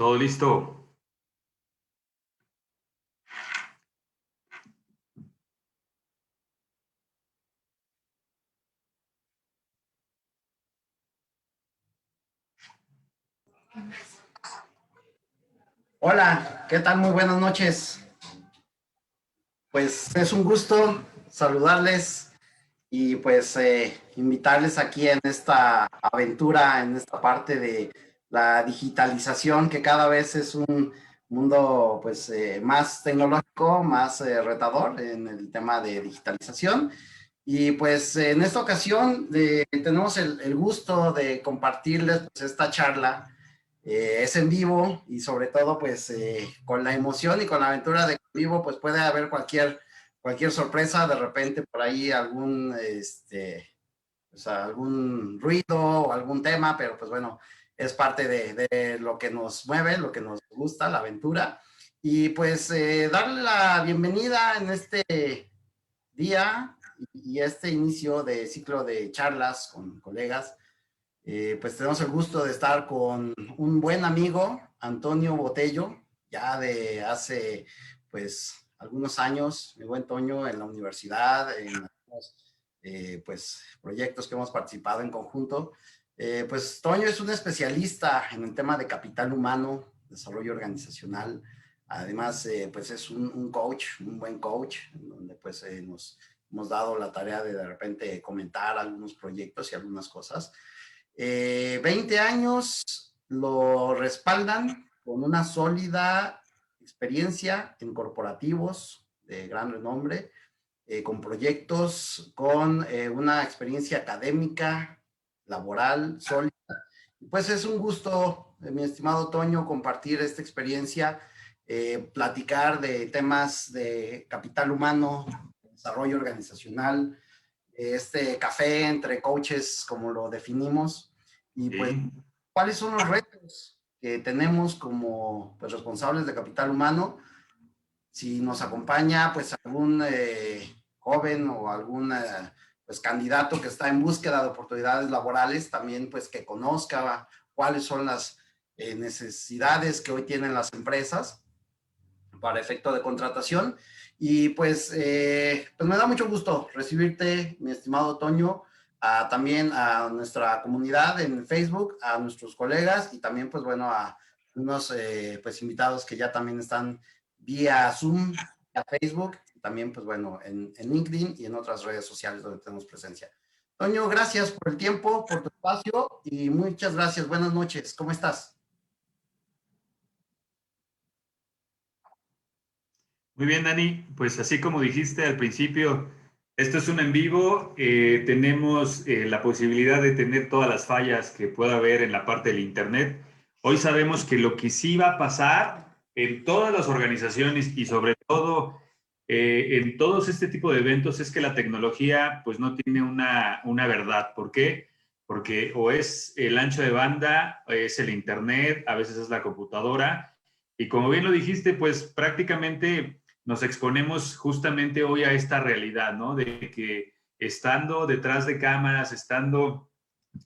Todo listo. Hola, ¿qué tal? Muy buenas noches. Pues es un gusto saludarles y pues invitarles aquí en esta aventura, en esta parte de la digitalización, que cada vez es un mundo pues más tecnológico, más retador en el tema de digitalización. Y pues en esta ocasión tenemos el gusto de compartirles pues, esta charla. Es en vivo y sobre todo pues con la emoción y con la aventura de en vivo pues puede haber cualquier sorpresa, de repente por ahí algún ruido o algún tema, pero pues bueno, es parte de lo que nos mueve, lo que nos gusta, la aventura. Y pues darle la bienvenida en este día y este inicio de ciclo de charlas con colegas. Pues tenemos el gusto de estar con un buen amigo, Antonio Botello, ya de hace pues algunos años, mi buen Toño, en la universidad, en algunos pues proyectos que hemos participado en conjunto. Pues Toño es un especialista en el tema de capital humano, desarrollo organizacional. Además, pues es un coach, un buen coach, en donde pues nos hemos dado la tarea de repente comentar algunos proyectos y algunas cosas. 20 años lo respaldan con una sólida experiencia en corporativos de gran renombre, con proyectos, con una experiencia académica, laboral, sólida. Pues es un gusto, mi estimado Toño, compartir esta experiencia, platicar de temas de capital humano, desarrollo organizacional, este café entre coaches, como lo definimos, y pues, Sí. ¿cuáles son los retos que tenemos como pues, responsables de capital humano? Si nos acompaña pues algún joven o algún pues candidato que está en búsqueda de oportunidades laborales, también pues que conozca cuáles son las necesidades que hoy tienen las empresas para efecto de contratación. Y pues me da mucho gusto recibirte, mi estimado Toño, también a nuestra comunidad en Facebook, a nuestros colegas y también pues bueno a unos pues invitados que ya también están vía Zoom, a Facebook, también pues bueno en LinkedIn y en otras redes sociales donde tenemos presencia. Toño, gracias por el tiempo, por tu espacio y muchas gracias. Buenas noches. ¿Cómo estás? Muy bien, Dani. Pues así como dijiste al principio, esto es un en vivo. Tenemos la posibilidad de tener todas las fallas que pueda haber en la parte del Internet. Hoy sabemos que lo que sí va a pasar en todas las organizaciones y sobre todo en todos este tipo de eventos es que la tecnología pues no tiene una verdad. ¿Por qué? Porque o es el ancho de banda, o es el Internet, a veces es la computadora. Y como bien lo dijiste, pues prácticamente nos exponemos justamente hoy a esta realidad, ¿no? De que estando detrás de cámaras, estando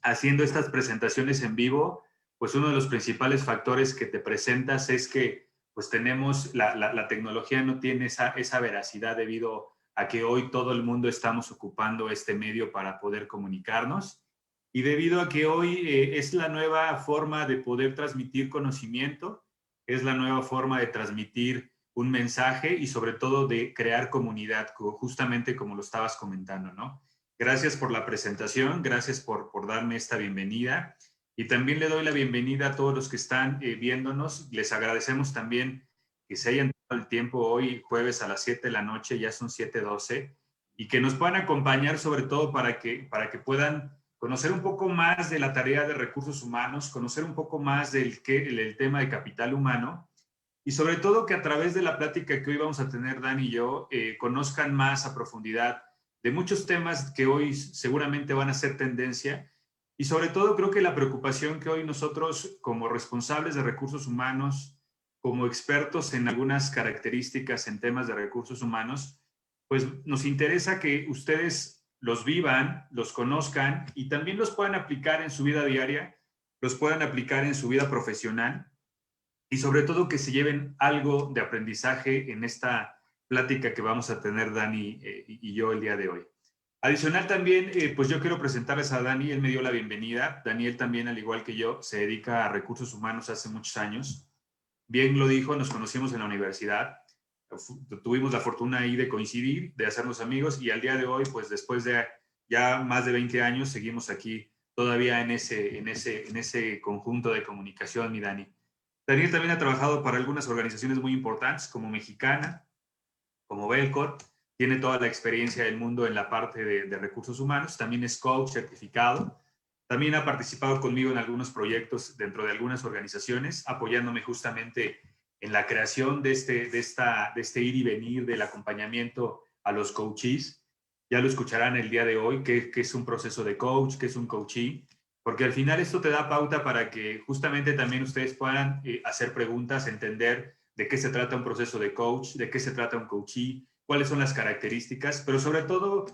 haciendo estas presentaciones en vivo, pues uno de los principales factores que te presentas es que pues tenemos, la tecnología no tiene esa veracidad debido a que hoy todo el mundo estamos ocupando este medio para poder comunicarnos y debido a que hoy es la nueva forma de poder transmitir conocimiento, es la nueva forma de transmitir un mensaje y sobre todo de crear comunidad, justamente como lo estabas comentando, ¿no? Gracias por la presentación, gracias por darme esta bienvenida y también le doy la bienvenida a todos los que están viéndonos. Les agradecemos también que se hayan dado el tiempo hoy, jueves a las 7 de la noche, ya son 7:12, y que nos puedan acompañar sobre todo para que puedan conocer un poco más de la tarea de recursos humanos, conocer un poco más el tema de capital humano y sobre todo que a través de la plática que hoy vamos a tener Dan y yo, conozcan más a profundidad de muchos temas que hoy seguramente van a ser tendencia. Y sobre todo creo que la preocupación que hoy nosotros como responsables de recursos humanos, como expertos en algunas características en temas de recursos humanos, pues nos interesa que ustedes los vivan, los conozcan y también los puedan aplicar en su vida diaria, los puedan aplicar en su vida profesional y sobre todo que se lleven algo de aprendizaje en esta plática que vamos a tener Dani y yo el día de hoy. Adicional también, pues yo quiero presentarles a Dani, él me dio la bienvenida. Daniel también, al igual que yo, se dedica a recursos humanos hace muchos años. Bien lo dijo, nos conocimos en la universidad, tuvimos la fortuna ahí de coincidir, de hacernos amigos y al día de hoy, pues después de ya más de 20 años, seguimos aquí todavía en ese conjunto de comunicación, mi Dani. Daniel también ha trabajado para algunas organizaciones muy importantes como Mexicana, como Belcor, tiene toda la experiencia del mundo en la parte de recursos humanos, también es coach certificado, también ha participado conmigo en algunos proyectos dentro de algunas organizaciones, apoyándome justamente en la creación de este ir y venir del acompañamiento a los coaches. Ya lo escucharán el día de hoy, que es un proceso de coach, que es un coachee, porque al final esto te da pauta para que justamente también ustedes puedan hacer preguntas, entender de qué se trata un proceso de coach, de qué se trata un coachee, cuáles son las características, pero sobre todo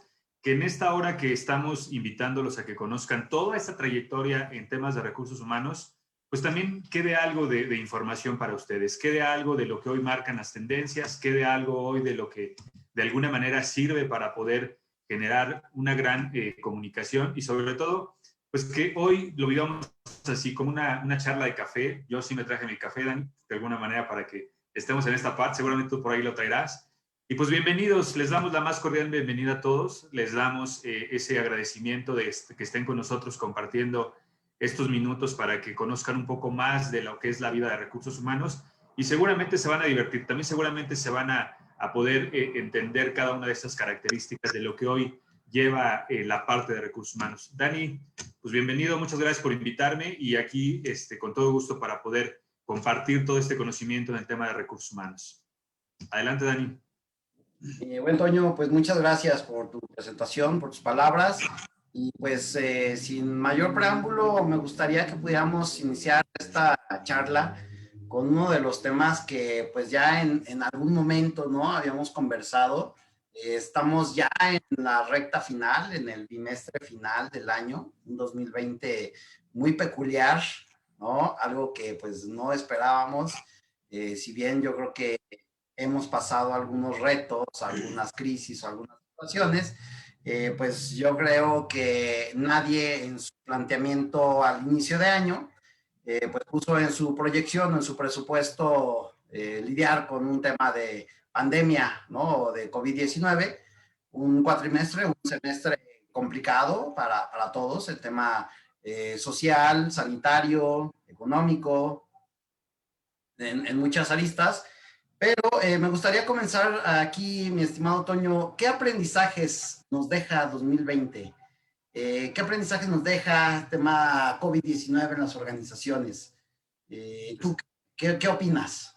que en esta hora que estamos invitándolos a que conozcan toda esta trayectoria en temas de recursos humanos, pues también quede algo de información para ustedes, quede algo de lo que hoy marcan las tendencias, quede algo hoy de lo que de alguna manera sirve para poder generar una gran comunicación y sobre todo, pues que hoy lo vivamos así como una charla de café. Yo sí me traje mi café, Dani, de alguna manera para que estemos en esta parte, seguramente tú por ahí lo traerás. Y pues bienvenidos, les damos la más cordial bienvenida a todos, les damos ese agradecimiento de que estén con nosotros compartiendo estos minutos para que conozcan un poco más de lo que es la vida de recursos humanos y seguramente se van a divertir, también seguramente se van a poder entender cada una de estas características de lo que hoy lleva la parte de recursos humanos. Dani, pues bienvenido, muchas gracias por invitarme y aquí con todo gusto para poder compartir todo este conocimiento en el tema de recursos humanos. Adelante, Dani. Buen Toño, pues muchas gracias por tu presentación, por tus palabras. Y pues sin mayor preámbulo, me gustaría que pudiéramos iniciar esta charla con uno de los temas que pues ya en algún momento, ¿no? Habíamos conversado. Estamos ya en la recta final, en el bimestre final del año, un 2020 muy peculiar, ¿no? Algo que pues no esperábamos. Si bien yo creo que hemos pasado algunos retos, algunas crisis, algunas situaciones, pues yo creo que nadie en su planteamiento al inicio de año, pues puso en su proyección, en su presupuesto, lidiar con un tema de pandemia, ¿no? De COVID-19, un cuatrimestre, un semestre complicado para todos, el tema social, sanitario, económico, en muchas aristas. Pero me gustaría comenzar aquí, mi estimado Toño, ¿qué aprendizajes nos deja 2020? ¿Qué aprendizajes nos deja el tema COVID-19 en las organizaciones? ¿Tú qué opinas?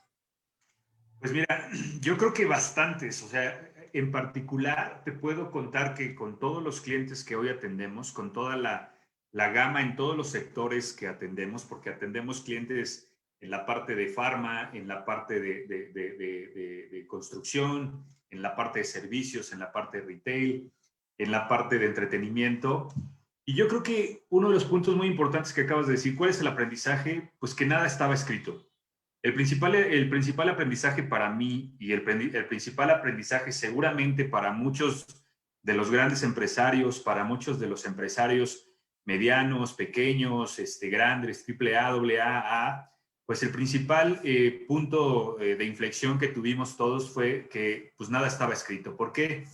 Pues mira, yo creo que bastantes, o sea, en particular te puedo contar que con todos los clientes que hoy atendemos, con toda la gama en todos los sectores que atendemos, porque atendemos clientes en la parte de farma, en la parte de construcción, en la parte de servicios, en la parte de retail, en la parte de entretenimiento. Y yo creo que uno de los puntos muy importantes que acabas de decir, ¿cuál es el aprendizaje? Pues que nada estaba escrito. El principal aprendizaje para mí y el principal aprendizaje seguramente para muchos de los grandes empresarios, para muchos de los empresarios medianos, pequeños, grandes, triple A, doble A, pues el principal punto de inflexión que tuvimos todos fue que pues nada estaba escrito. ¿Por qué?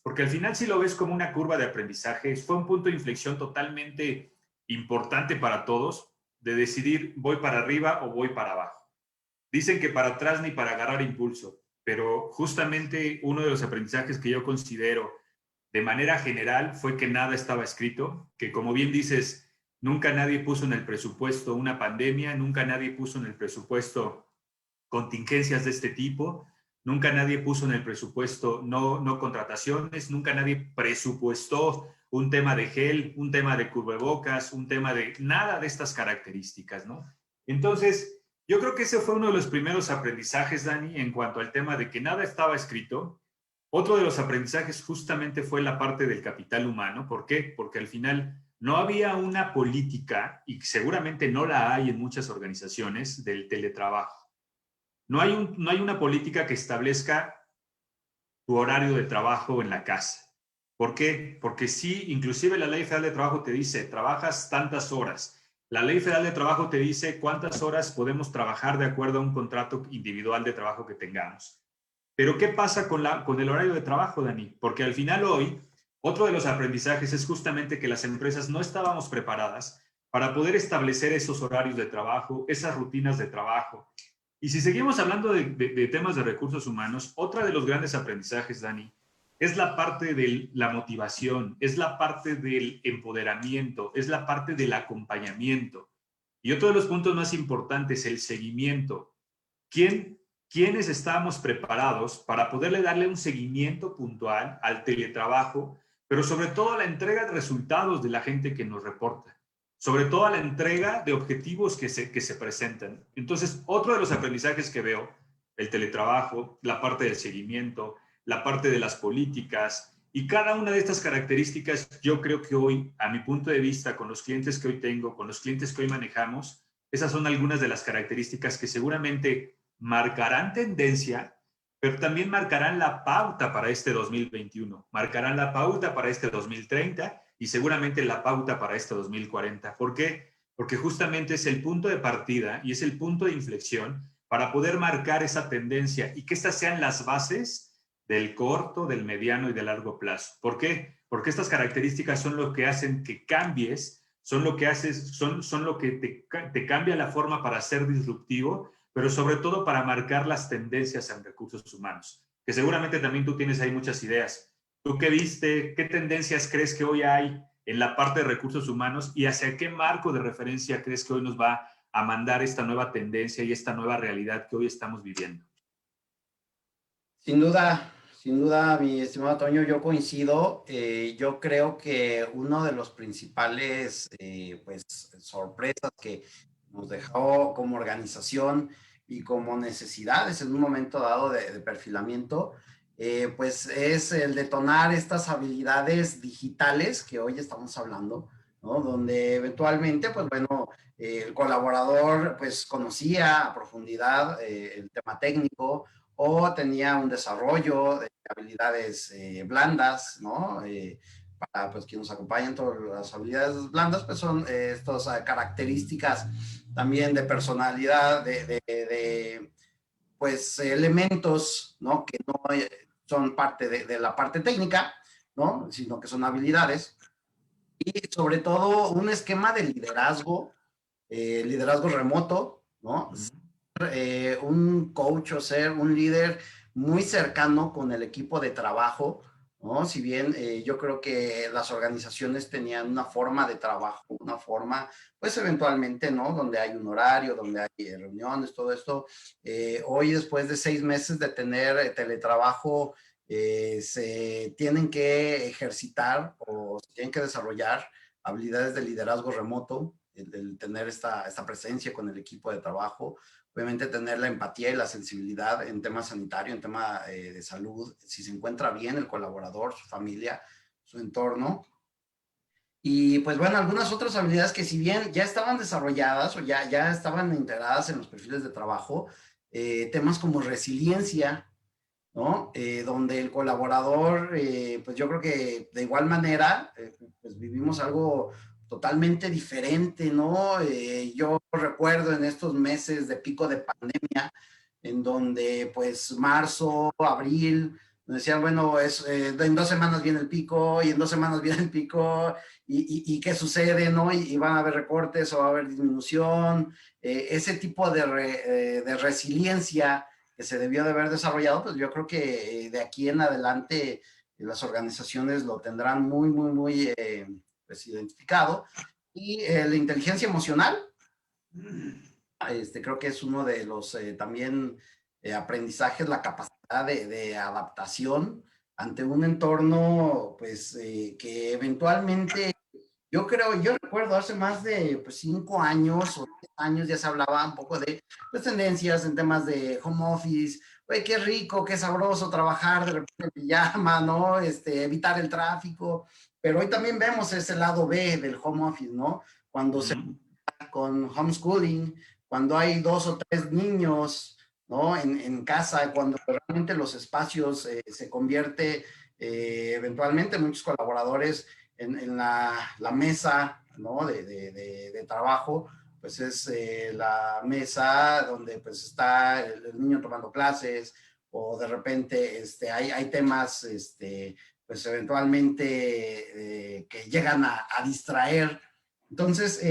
Porque al final si lo ves como una curva de aprendizaje, fue un punto de inflexión totalmente importante para todos de decidir voy para arriba o voy para abajo. Dicen que para atrás ni para agarrar impulso, pero justamente uno de los aprendizajes que yo considero de manera general fue que nada estaba escrito, que como bien dices, nunca nadie puso en el presupuesto una pandemia, nunca nadie puso en el presupuesto contingencias de este tipo, nunca nadie puso en el presupuesto no contrataciones, nunca nadie presupuestó un tema de gel, un tema de cubrebocas, un tema de nada de estas características, ¿no? Entonces, yo creo que ese fue uno de los primeros aprendizajes, Dani, en cuanto al tema de que nada estaba escrito. Otro de los aprendizajes justamente fue la parte del capital humano. ¿Por qué? Porque al final no había una política, y seguramente no la hay en muchas organizaciones, del teletrabajo. No hay una política que establezca tu horario de trabajo en la casa. ¿Por qué? Porque sí, inclusive la Ley Federal de Trabajo te dice, trabajas tantas horas. La Ley Federal de Trabajo te dice cuántas horas podemos trabajar de acuerdo a un contrato individual de trabajo que tengamos. Pero ¿qué pasa con el horario de trabajo, Dani? Porque al final hoy, otro de los aprendizajes es justamente que las empresas no estábamos preparadas para poder establecer esos horarios de trabajo, esas rutinas de trabajo. Y si seguimos hablando de temas de recursos humanos, otra de los grandes aprendizajes, Dani, es la parte de la motivación, es la parte del empoderamiento, es la parte del acompañamiento. Y otro de los puntos más importantes, el seguimiento. ¿Quién, ¿Quiénes estamos preparados para poderle darle un seguimiento puntual al teletrabajo, pero sobre todo a la entrega de resultados de la gente que nos reporta? Sobre todo a la entrega de objetivos que se presentan. Entonces, otro de los aprendizajes que veo, el teletrabajo, la parte del seguimiento, la parte de las políticas, y cada una de estas características, yo creo que hoy, a mi punto de vista, con los clientes que hoy tengo, con los clientes que hoy manejamos, esas son algunas de las características que seguramente marcarán tendencia, pero también marcarán la pauta para este 2021, marcarán la pauta para este 2030 y seguramente la pauta para este 2040. ¿Por qué? Porque justamente es el punto de partida y es el punto de inflexión para poder marcar esa tendencia y que estas sean las bases del corto, del mediano y del largo plazo. ¿Por qué? Porque estas características son lo que hacen que cambies, son lo que haces, son lo que te cambia la forma para ser disruptivo, pero sobre todo para marcar las tendencias en recursos humanos, que seguramente también tú tienes ahí muchas ideas. ¿Tú qué viste? ¿Qué tendencias crees que hoy hay en la parte de recursos humanos y hacia qué marco de referencia crees que hoy nos va a mandar esta nueva tendencia y esta nueva realidad que hoy estamos viviendo? Sin duda, mi estimado Toño, yo coincido. Yo creo que uno de los principales pues, sorpresas que nos dejó como organización y como necesidades en un momento dado de perfilamiento, pues es el detonar estas habilidades digitales que hoy estamos hablando, ¿no? Donde eventualmente, pues bueno, el colaborador pues conocía a profundidad el tema técnico, o tenía un desarrollo de habilidades blandas, ¿no? Para pues, quienes nos acompañan, todas las habilidades blandas, pues son estas características también de personalidad, pues elementos, ¿no? Que no son parte de la parte técnica, ¿no? Sino que son habilidades. Y sobre todo un esquema de liderazgo remoto, ¿no? Un coach o ser un líder muy cercano con el equipo de trabajo, ¿no? Si bien yo creo que las organizaciones tenían una forma de trabajo, una forma, pues eventualmente, ¿no? Donde hay un horario, donde hay reuniones, todo esto. Hoy, después de 6 meses de tener teletrabajo, se tienen que ejercitar o se tienen que desarrollar habilidades de liderazgo remoto, el tener esta presencia con el equipo de trabajo, obviamente tener la empatía y la sensibilidad en tema sanitario, en tema de salud, si se encuentra bien el colaborador, su familia, su entorno. Y pues bueno, algunas otras habilidades que si bien ya estaban desarrolladas o ya estaban integradas en los perfiles de trabajo, temas como resiliencia, ¿no? Donde el colaborador, pues yo creo que de igual manera, pues vivimos algo totalmente diferente, ¿no? Yo recuerdo en estos meses de pico de pandemia, en donde pues marzo, abril, nos decían, bueno, en 2 semanas viene el pico y en 2 semanas viene el pico y qué sucede, ¿no? Y van a haber recortes o va a haber disminución, ese tipo de resiliencia que se debió de haber desarrollado, pues yo creo que de aquí en adelante las organizaciones lo tendrán muy, muy, muy pues, identificado. Y la inteligencia emocional, creo que es uno de los también aprendizajes, la capacidad de adaptación ante un entorno, pues, que eventualmente yo recuerdo hace más de pues, 5 años o 10 años ya se hablaba un poco de pues, tendencias en temas de home office. Oye, qué rico, qué sabroso trabajar de repente en pijama, ¿no? Evitar el tráfico. Pero hoy también vemos ese lado B del home office, ¿no? Cuando se con homeschooling, cuando hay 2 o 3 niños, ¿no? En casa, cuando realmente los espacios se convierte eventualmente muchos colaboradores en la mesa, ¿no? De trabajo, pues es la mesa donde pues está el niño tomando clases o de repente hay temas pues eventualmente que llegan a distraer. Entonces,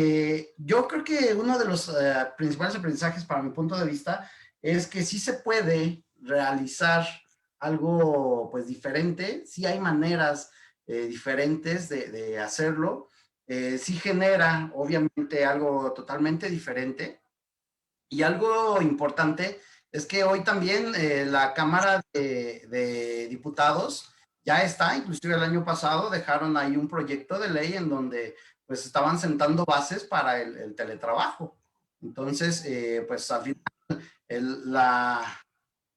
yo creo que uno de los principales aprendizajes para mi punto de vista es que sí se puede realizar algo pues diferente, sí hay maneras diferentes de hacerlo, sí genera obviamente algo totalmente diferente y algo importante es que hoy también la Cámara de Diputados ya está, inclusive el año pasado dejaron ahí un proyecto de ley en donde pues estaban sentando bases para el teletrabajo. Entonces, pues al final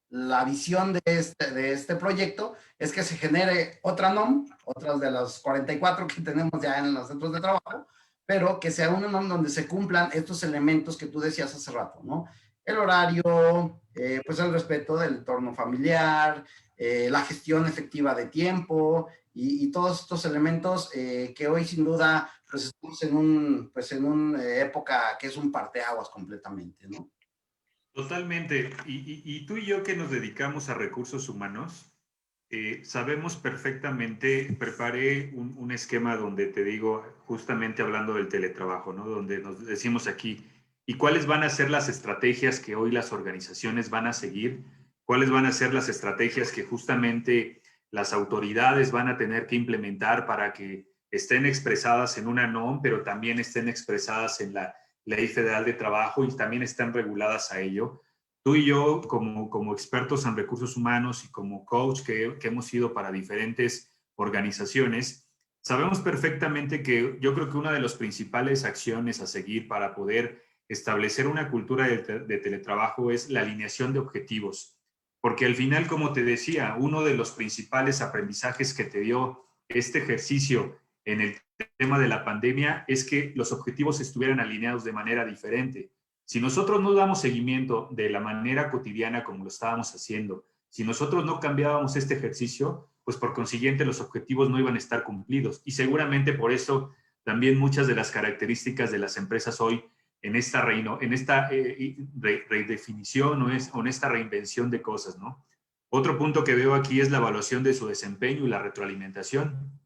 la visión de este proyecto es que se genere otra NOM, otras de las 44 que tenemos ya en los centros de trabajo, pero que sea una NOM donde se cumplan estos elementos que tú decías hace rato, ¿no? El horario, pues el respeto del entorno familiar, la gestión efectiva de tiempo y todos estos elementos que hoy sin duda pues estamos pues en una época que es un parteaguas completamente, ¿no? Totalmente. Y tú y yo que nos dedicamos a recursos humanos, sabemos perfectamente, preparé un esquema donde te digo, justamente hablando del teletrabajo, ¿no? Donde nos decimos aquí, ¿y cuáles van a ser las estrategias que hoy las organizaciones van a seguir? ¿Cuáles van a ser las estrategias que justamente las autoridades van a tener que implementar para que estén expresadas en una NOM, pero también estén expresadas en la Ley Federal de Trabajo y también están reguladas a ello? Tú y yo, como expertos en recursos humanos y como coach que hemos ido para diferentes organizaciones, sabemos perfectamente que yo creo que una de las principales acciones a seguir para poder establecer una cultura de teletrabajo es la alineación de objetivos. Porque al final, como te decía, uno de los principales aprendizajes que te dio este ejercicio en el tema de la pandemia es que los objetivos estuvieran alineados de manera diferente. Si nosotros no damos seguimiento de la manera cotidiana como lo estábamos haciendo, si nosotros no cambiábamos este ejercicio, pues por consiguiente los objetivos no iban a estar cumplidos. Y seguramente por eso también muchas de las características de las empresas hoy en esta, redefinición o en esta reinvención de cosas, ¿no? Otro punto que veo aquí es la evaluación de su desempeño y la retroalimentación,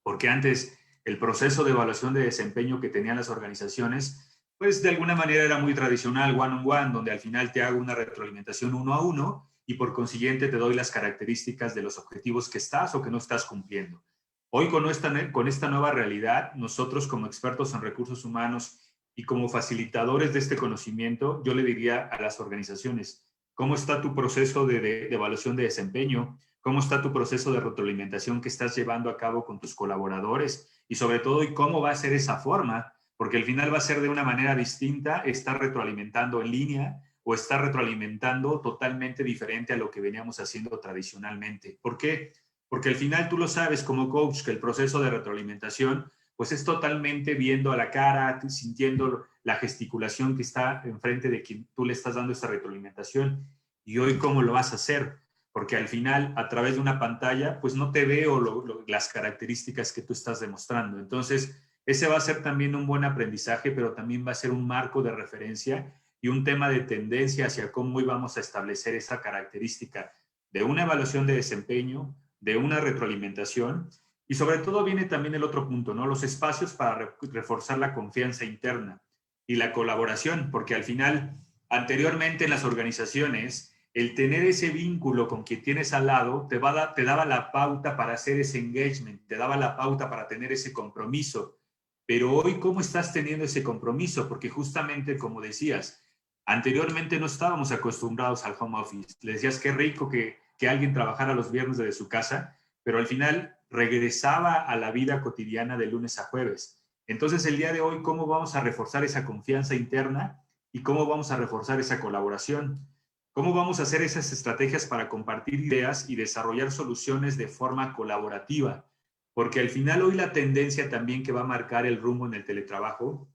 porque antes el proceso de evaluación de desempeño que tenían las organizaciones pues de alguna manera era muy tradicional, one on one, donde al final te hago una retroalimentación uno a uno y por consiguiente te doy las características de los objetivos que estás o que no estás cumpliendo. Hoy con esta nueva realidad, nosotros como expertos en recursos humanos y como facilitadores de este conocimiento, yo le diría a las organizaciones, ¿cómo está tu proceso de evaluación de desempeño? ¿Cómo está tu proceso de retroalimentación que estás llevando a cabo con tus colaboradores? Y sobre todo, ¿y cómo va a ser esa forma? Porque al final va a ser de una manera distinta estar retroalimentando en línea o estar retroalimentando totalmente diferente a lo que veníamos haciendo tradicionalmente. ¿Por qué? Porque al final tú lo sabes como coach que el proceso de retroalimentación pues es totalmente viendo a la cara, sintiendo la gesticulación que está enfrente de quien tú le estás dando esta retroalimentación. Y hoy, ¿cómo lo vas a hacer? Porque al final, a través de una pantalla, pues no te veo las características que tú estás demostrando. Entonces, ese va a ser también un buen aprendizaje, pero también va a ser un marco de referencia y un tema de tendencia hacia cómo íbamos a establecer esa característica de una evaluación de desempeño, de una retroalimentación. Y sobre todo viene también el otro punto, ¿no? Los espacios para reforzar la confianza interna y la colaboración, porque al final, anteriormente en las organizaciones, el tener ese vínculo con quien tienes al lado te daba la pauta para hacer ese engagement, te daba la pauta para tener ese compromiso. Pero hoy, ¿cómo estás teniendo ese compromiso? Porque justamente, como decías, anteriormente no estábamos acostumbrados al home office. Le decías qué rico que alguien trabajara los viernes desde su casa, pero al final regresaba a la vida cotidiana de lunes a jueves. Entonces, el día de hoy, ¿cómo vamos a reforzar esa confianza interna y cómo vamos a reforzar esa colaboración? ¿Cómo vamos a hacer esas estrategias para compartir ideas y desarrollar soluciones de forma colaborativa? Porque al final hoy la tendencia también que va a marcar el rumbo en el teletrabajo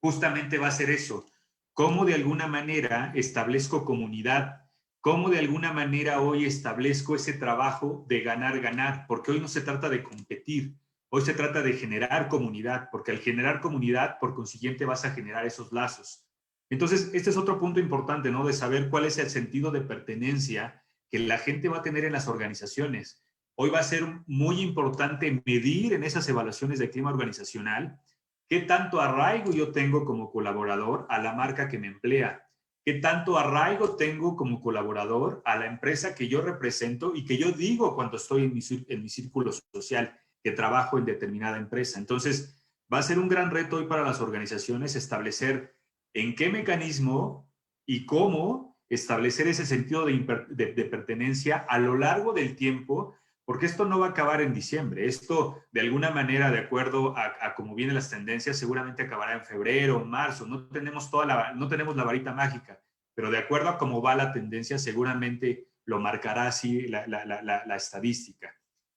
justamente va a ser eso. cómo de alguna manera establezco comunidad, cómo de alguna manera hoy establezco ese trabajo de ganar, ganar, porque hoy no se trata de competir, hoy se trata de generar comunidad, porque al generar comunidad, por consiguiente, vas a generar esos lazos. Entonces, este es otro punto importante, ¿no? De saber cuál es el sentido de pertenencia que la gente va a tener en las organizaciones. Hoy va a ser muy importante medir en esas evaluaciones de clima organizacional qué tanto arraigo yo tengo como colaborador a la marca que me emplea, qué tanto arraigo tengo como colaborador a la empresa que yo represento y que yo digo cuando estoy en mi círculo social, que trabajo en determinada empresa. Entonces, va a ser un gran reto hoy para las organizaciones establecer en qué mecanismo y cómo establecer ese sentido de pertenencia a lo largo del tiempo, porque esto no va a acabar en diciembre. Esto, de alguna manera, de acuerdo a cómo vienen las tendencias, seguramente acabará en febrero, marzo. No tenemos la varita mágica, pero de acuerdo a cómo va la tendencia, seguramente lo marcará así la estadística.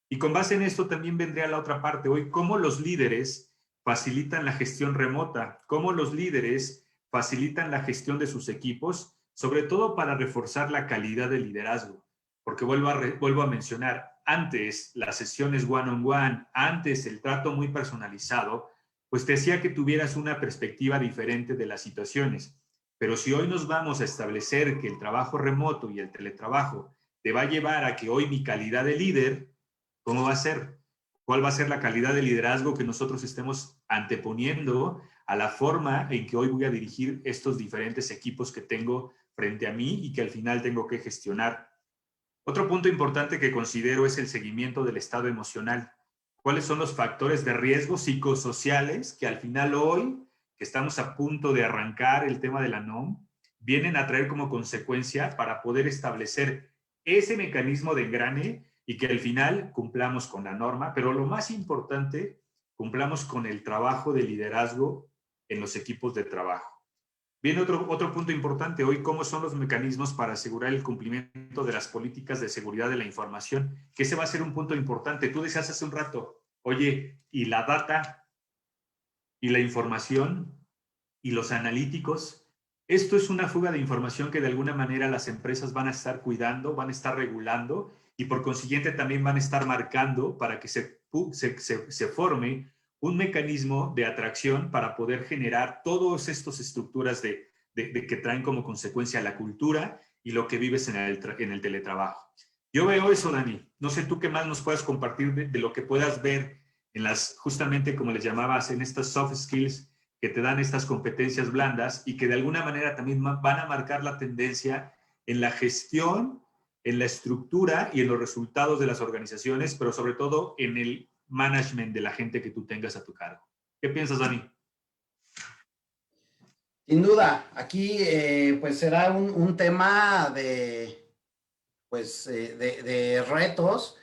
Y con base en esto también vendría la otra parte hoy, cómo los líderes facilitan la gestión remota, cómo los líderes facilitan la gestión de sus equipos, sobre todo para reforzar la calidad del liderazgo. Porque vuelvo a mencionar, antes las sesiones one-on-one, antes el trato muy personalizado, pues te hacía que tuvieras una perspectiva diferente de las situaciones. Pero si hoy nos vamos a establecer que el trabajo remoto y el teletrabajo te va a llevar a que hoy mi calidad de líder, ¿cómo va a ser? ¿Cuál va a ser la calidad de liderazgo que nosotros estemos anteponiendo a la forma en que hoy voy a dirigir estos diferentes equipos que tengo frente a mí y que al final tengo que gestionar? Otro punto importante que considero es el seguimiento del estado emocional. ¿Cuáles son los factores de riesgo psicosociales que al final hoy, que estamos a punto de arrancar el tema de la NOM, vienen a traer como consecuencia para poder establecer ese mecanismo de engrane y que al final cumplamos con la norma, pero lo más importante, cumplamos con el trabajo de liderazgo en los equipos de trabajo? Viene otro punto importante hoy, ¿cómo son los mecanismos para asegurar el cumplimiento de las políticas de seguridad de la información? Que ese va a ser un punto importante. Tú decías hace un rato, oye, ¿y la data y la información y los analíticos? Esto es una fuga de información que de alguna manera las empresas van a estar cuidando, van a estar regulando y por consiguiente también van a estar marcando para que se forme un mecanismo de atracción para poder generar todas estas estructuras de que traen como consecuencia la cultura y lo que vives en el teletrabajo. Yo veo eso, Dani. No sé tú qué más nos puedas compartir de lo que puedas ver en las, justamente como les llamabas, en estas soft skills que te dan estas competencias blandas y que de alguna manera también van a marcar la tendencia en la gestión, en la estructura y en los resultados de las organizaciones, pero sobre todo en el management de la gente que tú tengas a tu cargo. ¿Qué piensas, Dani? Sin duda, aquí pues será un tema pues, de retos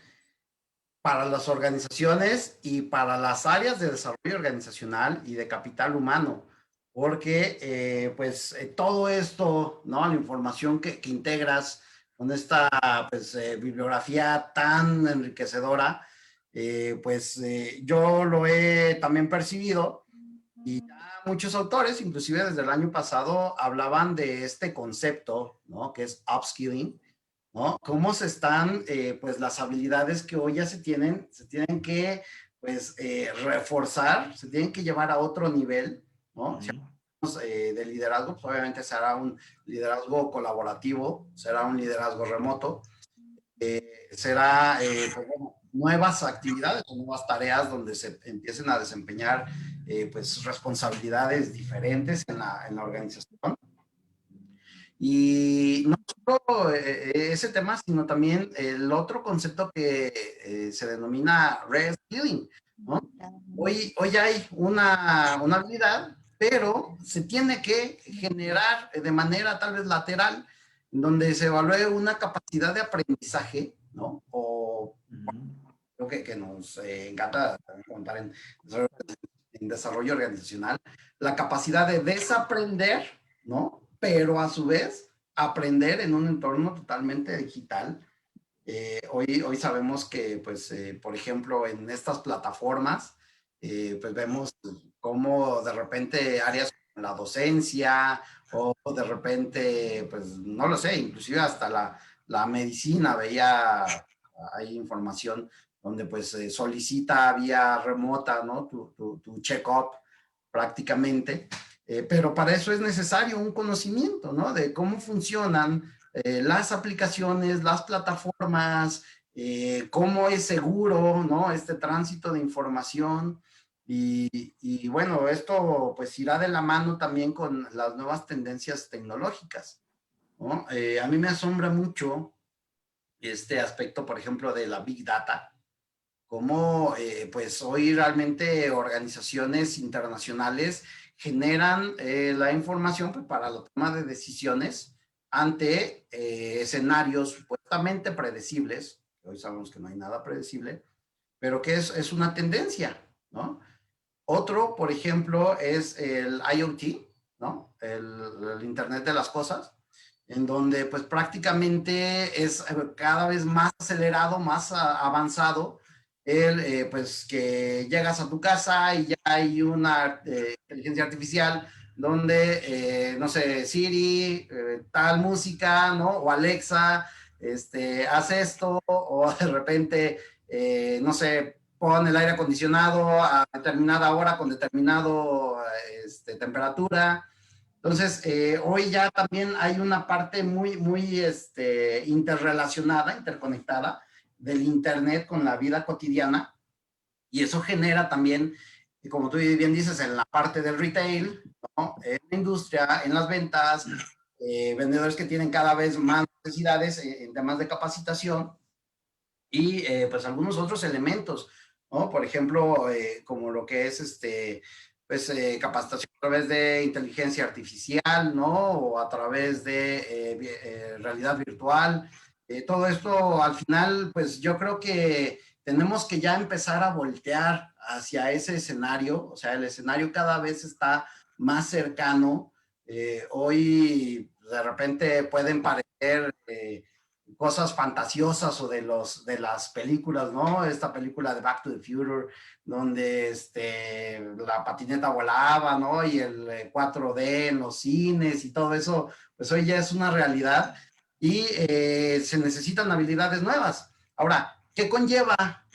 para las organizaciones y para las áreas de desarrollo organizacional y de capital humano, porque pues todo esto, ¿no? La información que integras con esta pues, bibliografía tan enriquecedora, pues yo lo he también percibido y ya muchos autores, inclusive desde el año pasado, hablaban de este concepto, ¿no? Que es upskilling, ¿no? Cómo se están, pues, las habilidades que hoy ya se tienen que, pues, reforzar, se tienen que llevar a otro nivel, ¿no? Si hablamos de liderazgo, pues obviamente será un liderazgo colaborativo, será un liderazgo remoto, será, pues, bueno, nuevas actividades o nuevas tareas donde se empiecen a desempeñar, pues, responsabilidades diferentes en la organización. Y no solo ese tema, sino también el otro concepto que se denomina reskilling, ¿no? Hoy hay una habilidad, pero se tiene que generar de manera tal vez lateral, donde se evalúe una capacidad de aprendizaje, ¿no? O creo que nos encanta contar en desarrollo organizacional, la capacidad de desaprender, ¿no? Pero a su vez aprender en un entorno totalmente digital. Hoy sabemos que, pues, por ejemplo, en estas plataformas, pues vemos cómo de repente áreas como la docencia, o de repente, pues no lo sé, inclusive hasta la medicina, veía hay información donde pues solicita vía remota, ¿no? Tu check-up prácticamente, pero para eso es necesario un conocimiento, ¿no? De cómo funcionan las aplicaciones, las plataformas, cómo es seguro, ¿no? Este tránsito de información. Y bueno, esto pues irá de la mano también con las nuevas tendencias tecnológicas, ¿no? A mí me asombra mucho este aspecto, por ejemplo, de la Big Data, cómo pues hoy realmente organizaciones internacionales generan la información pues, para la toma de decisiones ante escenarios supuestamente predecibles, hoy sabemos que no hay nada predecible, pero que es una tendencia, ¿no? Otro, por ejemplo, es el IoT, ¿no? El Internet de las Cosas, en donde pues prácticamente es cada vez más acelerado, más avanzado, pues que llegas a tu casa y ya hay una inteligencia artificial donde, no sé, Siri, tal música, ¿no? O Alexa, haz esto, o de repente, no sé, pon el aire acondicionado a determinada hora con determinado temperatura. Entonces, hoy ya también hay una parte muy interrelacionada, interconectada del Internet con la vida cotidiana y eso genera también, como tú bien dices, en la parte del retail, ¿no? En la industria, en las ventas, vendedores que tienen cada vez más necesidades en temas de capacitación y pues algunos otros elementos, ¿no? Por ejemplo, como lo que es pues capacitación a través de inteligencia artificial, ¿no? O a través de realidad virtual. Todo esto al final, pues yo creo que tenemos que ya empezar a voltear hacia ese escenario, o sea, el escenario cada vez está más cercano. Hoy de repente pueden parecer cosas fantasiosas o de las películas, ¿no? Esta película de Back to the Future, donde la patineta volaba, ¿no? Y el 4D en los cines y todo eso, pues hoy ya es una realidad y se necesitan habilidades nuevas. Ahora, ¿qué conlleva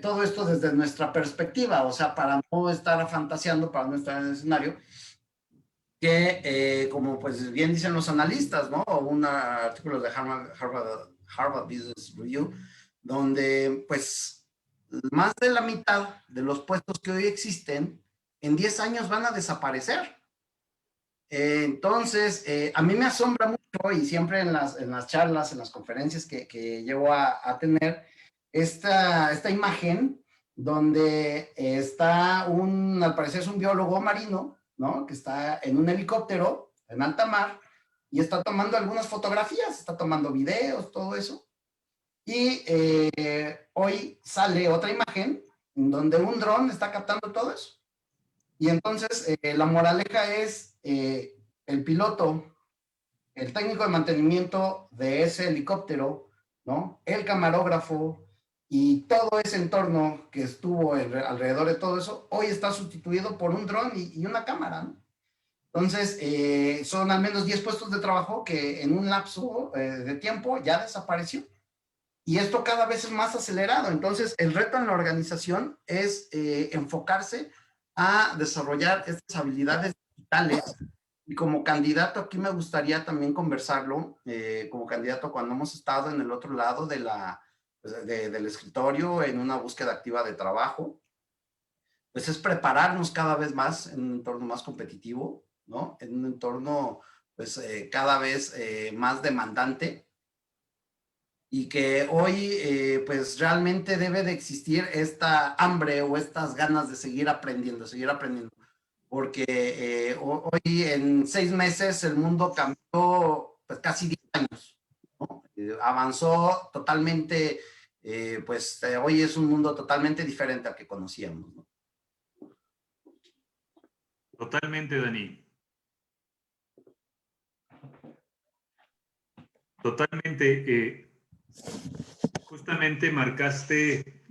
todo esto desde nuestra perspectiva? O sea, para no estar fantaseando, para no estar en el escenario, que, como pues bien dicen los analistas, ¿no? Un artículo de Harvard Business Review, donde pues más de la mitad de los puestos que hoy existen en 10 años van a desaparecer. Entonces, a mí me asombra mucho y siempre en las charlas, en las conferencias que llevo a tener, esta imagen donde está al parecer es un biólogo marino, ¿no? Que está en un helicóptero en alta mar y está tomando algunas fotografías, está tomando videos, todo eso. Y hoy sale otra imagen donde un dron está captando todo eso. Y entonces la moraleja es el piloto, el técnico de mantenimiento de ese helicóptero, ¿no? El camarógrafo y todo ese entorno que estuvo alrededor de todo eso, hoy está sustituido por un dron y una cámara, ¿no? Entonces, son al menos 10 puestos de trabajo que en un lapso de tiempo ya desapareció. Y esto cada vez es más acelerado. Entonces, el reto en la organización es enfocarse a desarrollar estas habilidades digitales. Y como candidato, aquí me gustaría también conversarlo, como candidato cuando hemos estado en el otro lado del escritorio, en una búsqueda activa de trabajo, pues es prepararnos cada vez más en un entorno más competitivo, ¿no? En un entorno, pues, cada vez más demandante y que hoy pues realmente debe de existir esta hambre o estas ganas de seguir aprendiendo, porque hoy en 6 meses el mundo cambió pues casi 10 años, ¿no? Avanzó totalmente, pues hoy es un mundo totalmente diferente al que conocíamos, ¿no? Totalmente, Dani. Totalmente. Justamente marcaste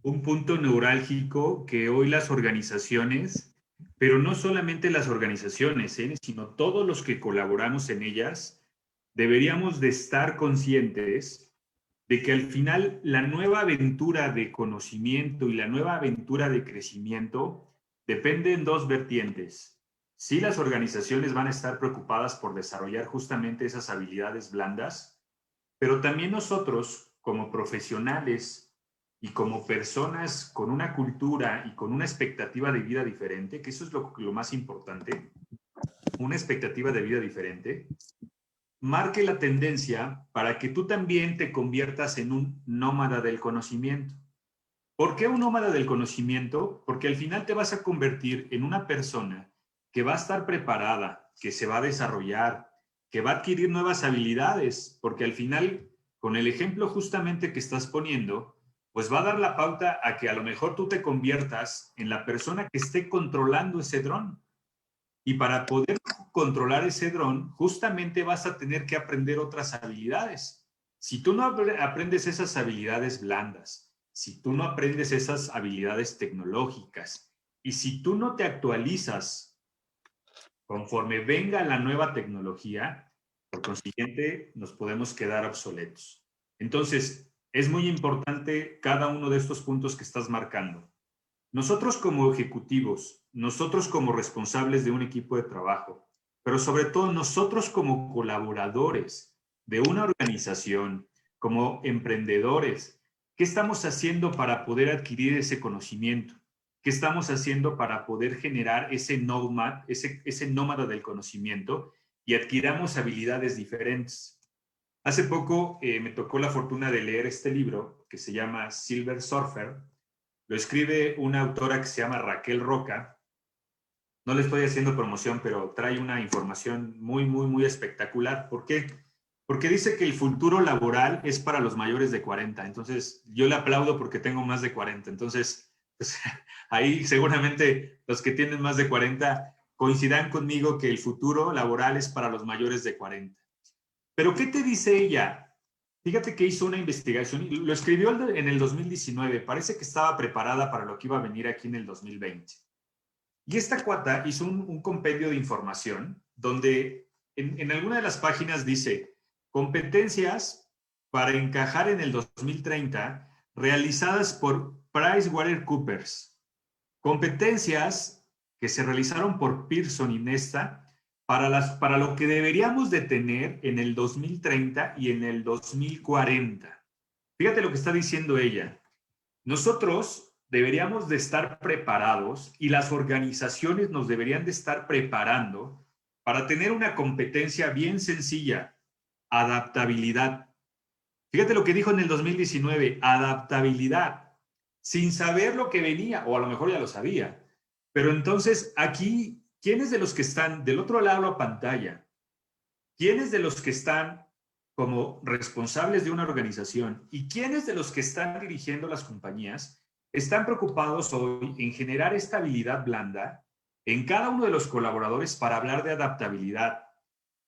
un punto neurálgico que hoy las organizaciones pero no solamente las organizaciones, sino todos los que colaboramos en ellas, deberíamos de estar conscientes de que al final la nueva aventura de conocimiento y la nueva aventura de crecimiento depende en dos vertientes. Sí, las organizaciones van a estar preocupadas por desarrollar justamente esas habilidades blandas, pero también nosotros, como profesionales y como personas con una cultura y con una expectativa de vida diferente, que eso es lo más importante, una expectativa de vida diferente, marque la tendencia para que tú también te conviertas en un nómada del conocimiento. ¿Por qué un nómada del conocimiento? Porque al final te vas a convertir en una persona que va a estar preparada, que se va a desarrollar, que va a adquirir nuevas habilidades, porque al final, con el ejemplo justamente que estás poniendo, pues va a dar la pauta a que a lo mejor tú te conviertas en la persona que esté controlando ese dron. Y para poder controlar ese dron, justamente vas a tener que aprender otras habilidades. Si tú no aprendes esas habilidades blandas, si tú no aprendes esas habilidades tecnológicas y si tú no te actualizas conforme venga la nueva tecnología, por consiguiente nos podemos quedar obsoletos. Entonces, es muy importante cada uno de estos puntos que estás marcando. Nosotros como ejecutivos, nosotros como responsables de un equipo de trabajo, pero sobre todo nosotros como colaboradores de una organización, como emprendedores, ¿qué estamos haciendo para poder adquirir ese conocimiento? ¿Qué estamos haciendo para poder generar ese nómada, ese nómada del conocimiento y adquiramos habilidades diferentes? Hace poco me tocó la fortuna de leer este libro que se llama Silver Surfer. Lo escribe una autora que se llama Raquel Roca. No le estoy haciendo promoción, pero trae una información muy, muy, muy espectacular. ¿Por qué? Porque dice que el futuro laboral es para los mayores de 40. Entonces, yo le aplaudo porque tengo más de 40. Entonces, pues, ahí seguramente los que tienen más de 40 coincidan conmigo que el futuro laboral es para los mayores de 40. Pero, ¿qué te dice ella? Fíjate que hizo una investigación y lo escribió en el 2019. Parece que estaba preparada para lo que iba a venir aquí en el 2020. Y esta cuata hizo un compendio de información donde en alguna de las páginas dice competencias para encajar en el 2030 realizadas por PricewaterhouseCoopers. Competencias que se realizaron por Pearson y Nesta para lo que deberíamos de tener en el 2030 y en el 2040. Fíjate lo que está diciendo ella. Nosotros deberíamos de estar preparados y las organizaciones nos deberían de estar preparando para tener una competencia bien sencilla, adaptabilidad. Fíjate lo que dijo en el 2019, adaptabilidad, sin saber lo que venía, o a lo mejor ya lo sabía. Pero entonces aquí, ¿quiénes de los que están del otro lado de la pantalla? ¿Quiénes de los que están como responsables de una organización y quiénes de los que están dirigiendo las compañías están preocupados hoy en generar esta habilidad blanda en cada uno de los colaboradores para hablar de adaptabilidad,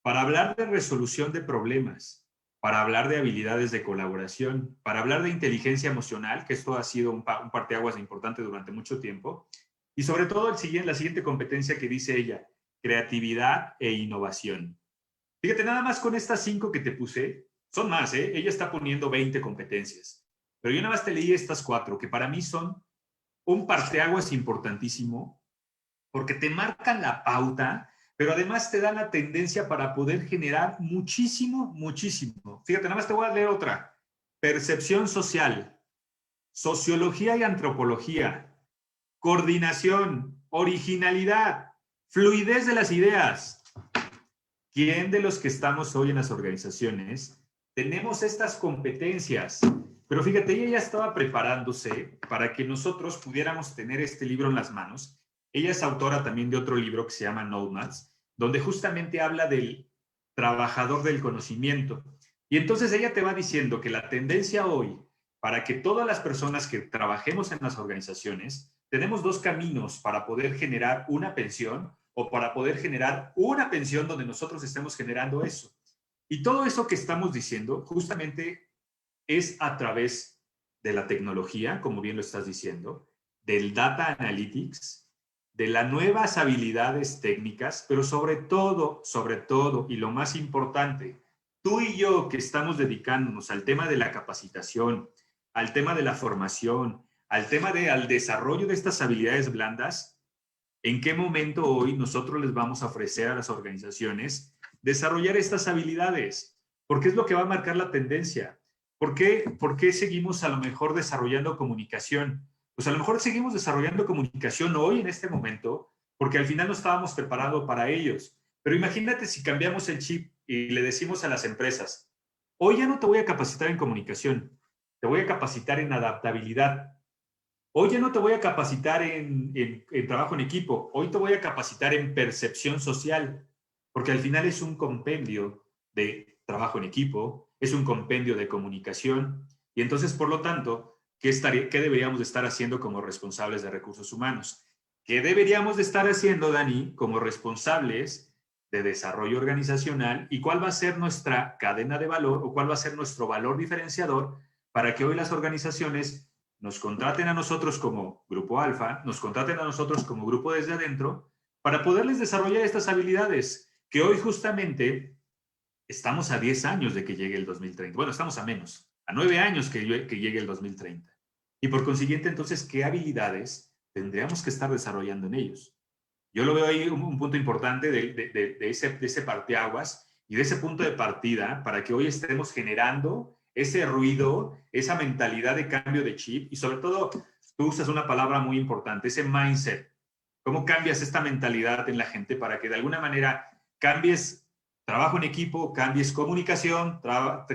para hablar de resolución de problemas, para hablar de habilidades de colaboración, para hablar de inteligencia emocional, que esto ha sido un parteaguas importante durante mucho tiempo, y sobre todo la siguiente competencia que dice ella, creatividad e innovación. Fíjate, nada más con estas 5 que te puse, son más, ¿eh? Ella está poniendo 20 competencias, pero yo nada más te leí estas 4, que para mí son un parteaguas importantísimo, porque te marcan la pauta, pero además te dan la tendencia para poder generar muchísimo, muchísimo. Fíjate, nada más te voy a leer otra. Percepción social, sociología y antropología, coordinación, originalidad, fluidez de las ideas. ¿Quién de los que estamos hoy en las organizaciones tenemos estas competencias? Pero fíjate, ella ya estaba preparándose para que nosotros pudiéramos tener este libro en las manos. Ella es autora también de otro libro que se llama Nomads, donde justamente habla del trabajador del conocimiento. Y entonces ella te va diciendo que la tendencia hoy para que todas las personas que trabajemos en las organizaciones, tenemos 2 caminos para poder generar una pensión o para poder generar una pensión donde nosotros estemos generando eso. Y todo eso que estamos diciendo justamente es a través de la tecnología, como bien lo estás diciendo, del data analytics de las nuevas habilidades técnicas, pero sobre todo, y lo más importante, tú y yo que estamos dedicándonos al tema de la capacitación, al tema de la formación, al desarrollo de estas habilidades blandas, ¿en qué momento hoy nosotros les vamos a ofrecer a las organizaciones desarrollar estas habilidades? Porque es lo que va a marcar la tendencia. ¿Por qué seguimos a lo mejor desarrollando comunicación? Pues a lo mejor seguimos desarrollando comunicación hoy en este momento porque al final no estábamos preparados para ellos. Pero imagínate si cambiamos el chip y le decimos a las empresas, hoy ya no te voy a capacitar en comunicación, te voy a capacitar en adaptabilidad. Hoy ya no te voy a capacitar en trabajo en equipo, hoy te voy a capacitar en percepción social, porque al final es un compendio de trabajo en equipo, es un compendio de comunicación, y entonces, por lo tanto, ¿qué deberíamos de estar haciendo como responsables de recursos humanos? ¿Qué deberíamos de estar haciendo, Dani, como responsables de desarrollo organizacional? ¿Y cuál va a ser nuestra cadena de valor o cuál va a ser nuestro valor diferenciador para que hoy las organizaciones nos contraten a nosotros como Grupo Alfa, nos contraten a nosotros como grupo desde adentro, para poderles desarrollar estas habilidades que hoy justamente estamos a 10 años de que llegue el 2030. Bueno, estamos a menos, a 9 años que llegue el 2030. Y por consiguiente, entonces, ¿qué habilidades tendríamos que estar desarrollando en ellos? Yo lo veo ahí un punto importante de ese parteaguas y de ese punto de partida para que hoy estemos generando ese ruido, esa mentalidad de cambio de chip y sobre todo, tú usas una palabra muy importante, ese mindset. ¿Cómo cambias esta mentalidad en la gente para que de alguna manera cambies trabajo en equipo, cambies comunicación,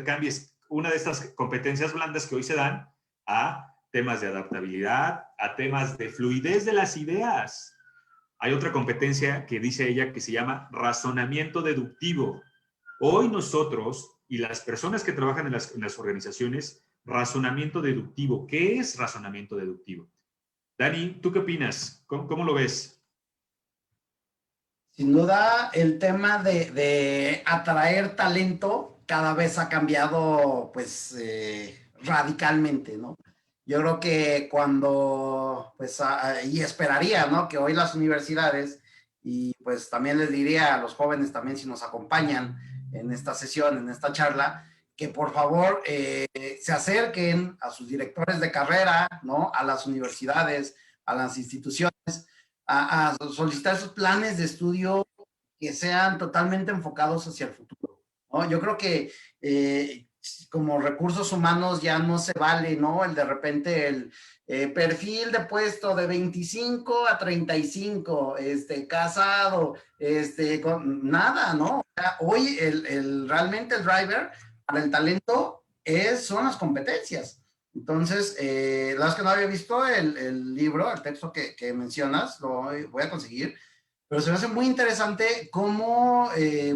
cambies una de estas competencias blandas que hoy se dan a temas de adaptabilidad, a temas de fluidez de las ideas? Hay otra competencia que dice ella que se llama razonamiento deductivo. Hoy nosotros y las personas que trabajan en las organizaciones, razonamiento deductivo. ¿Qué es razonamiento deductivo? Dani, ¿tú qué opinas? ¿Cómo lo ves? Sin duda, el tema de atraer talento cada vez ha cambiado, pues, radicalmente, ¿no? Yo creo que cuando, pues, y esperaría, ¿no? Que hoy las universidades, y pues también les diría a los jóvenes también si nos acompañan en esta sesión, en esta charla, que por favor se acerquen a sus directores de carrera, ¿no? A las universidades, a las instituciones, a solicitar esos planes de estudio que sean totalmente enfocados hacia el futuro, ¿no? Yo creo que como recursos humanos ya no se vale, ¿no? El de repente el perfil de puesto de 25 a 35, casado, con nada, ¿no? O sea, hoy realmente el driver para el talento son las competencias. Entonces, la verdad es que no había visto el libro, el texto que mencionas, lo voy a conseguir, pero se me hace muy interesante cómo,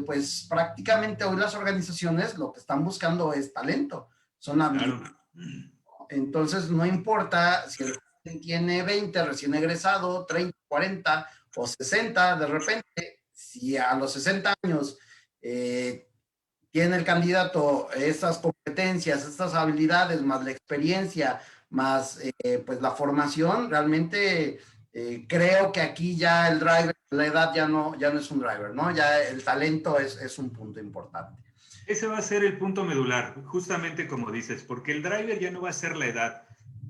pues prácticamente hoy las organizaciones lo que están buscando es talento, son habilidades. Claro. Entonces, no importa si el joven tiene 20, recién egresado, 30, 40 o 60, de repente, si a los 60 años tiene el candidato estas competencias, estas habilidades, más la experiencia, más pues la formación, realmente creo que aquí ya el driver, la edad ya no es un driver, ¿no? Ya el talento es un punto importante. Ese va a ser el punto medular, justamente como dices, porque el driver ya no va a ser la edad.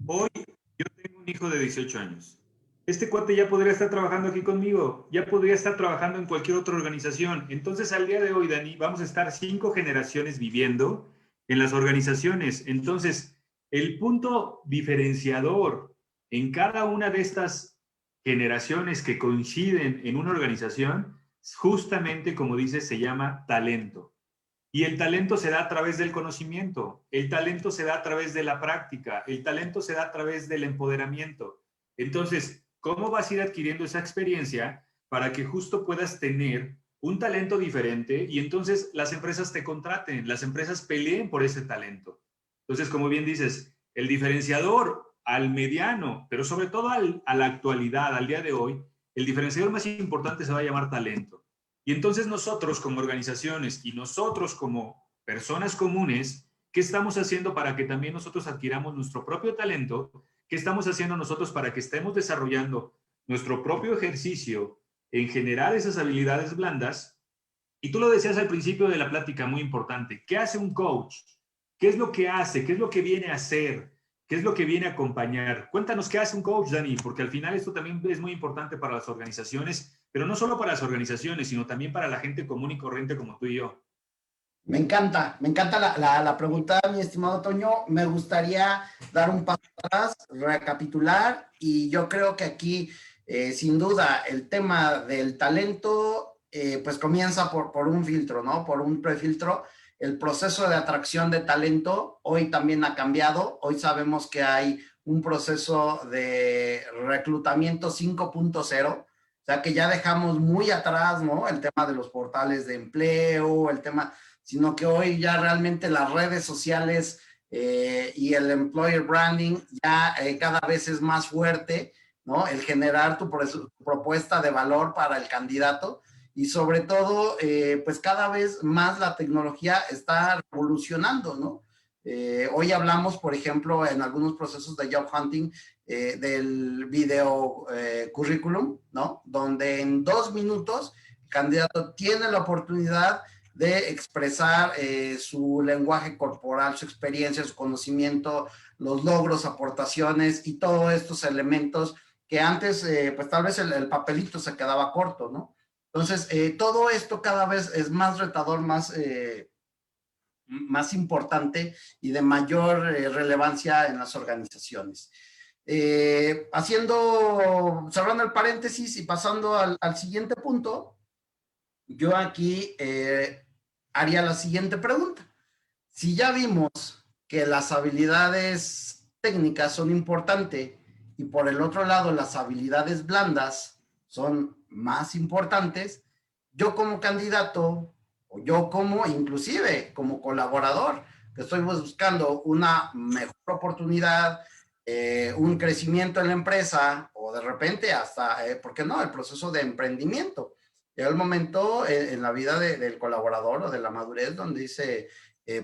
Hoy yo tengo un hijo de 18 años. Este cuate ya podría estar trabajando aquí conmigo, ya podría estar trabajando en cualquier otra organización. Entonces, al día de hoy, Dani, vamos a estar 5 generaciones viviendo en las organizaciones. Entonces, el punto diferenciador en cada una de estas generaciones que coinciden en una organización, justamente como dices, se llama talento. Y el talento se da a través del conocimiento, el talento se da a través de la práctica, el talento se da a través del empoderamiento. Entonces, ¿cómo vas a ir adquiriendo esa experiencia para que justo puedas tener un talento diferente y entonces las empresas te contraten, las empresas peleen por ese talento? Entonces, como bien dices, el diferenciador al mediano, pero sobre todo a la actualidad, al día de hoy, el diferenciador más importante se va a llamar talento. Y entonces nosotros como organizaciones y nosotros como personas comunes, ¿qué estamos haciendo para que también nosotros adquiramos nuestro propio talento? ¿Qué estamos haciendo nosotros para que estemos desarrollando nuestro propio ejercicio en generar esas habilidades blandas. Y tú lo decías al principio de la plática, muy importante. ¿Qué hace un coach? ¿Qué es lo que hace? ¿Qué es lo que viene a hacer? ¿Qué es lo que viene a acompañar? Cuéntanos qué hace un coach, Dani, porque al final esto también es muy importante para las organizaciones, pero no solo para las organizaciones, sino también para la gente común y corriente como tú y yo. Me encanta la pregunta, mi estimado Toño. Me gustaría dar un paso atrás, recapitular, y yo creo que aquí, sin duda, el tema del talento, pues comienza por un filtro, ¿no? Por un prefiltro. El proceso de atracción de talento hoy también ha cambiado. Hoy sabemos que hay un proceso de reclutamiento 5.0. O sea, que ya dejamos muy atrás, ¿no? El tema de los portales de empleo, el tema, sino que hoy ya realmente las redes sociales y el employer branding ya cada vez es más fuerte, ¿no? El generar tu propuesta de valor para el candidato y sobre todo, pues cada vez más la tecnología está revolucionando, ¿no? Hoy hablamos, por ejemplo, en algunos procesos de job hunting, del video currículum, ¿no? Donde en 2 minutos el candidato tiene la oportunidad de expresar su lenguaje corporal, su experiencia, su conocimiento, los logros, aportaciones y todos estos elementos que antes, pues tal vez el papelito se quedaba corto, ¿no? Entonces, todo esto cada vez es más retador, más importante y de mayor relevancia en las organizaciones. Cerrando el paréntesis y pasando al siguiente punto, yo aquí haría la siguiente pregunta. Si ya vimos que las habilidades técnicas son importantes y por el otro lado las habilidades blandas son más importantes, yo como candidato o yo como inclusive como colaborador que estoy buscando una mejor oportunidad, un crecimiento en la empresa o de repente hasta, ¿por qué no?, el proceso de emprendimiento. Llega el momento en la vida del colaborador o de la madurez donde dice,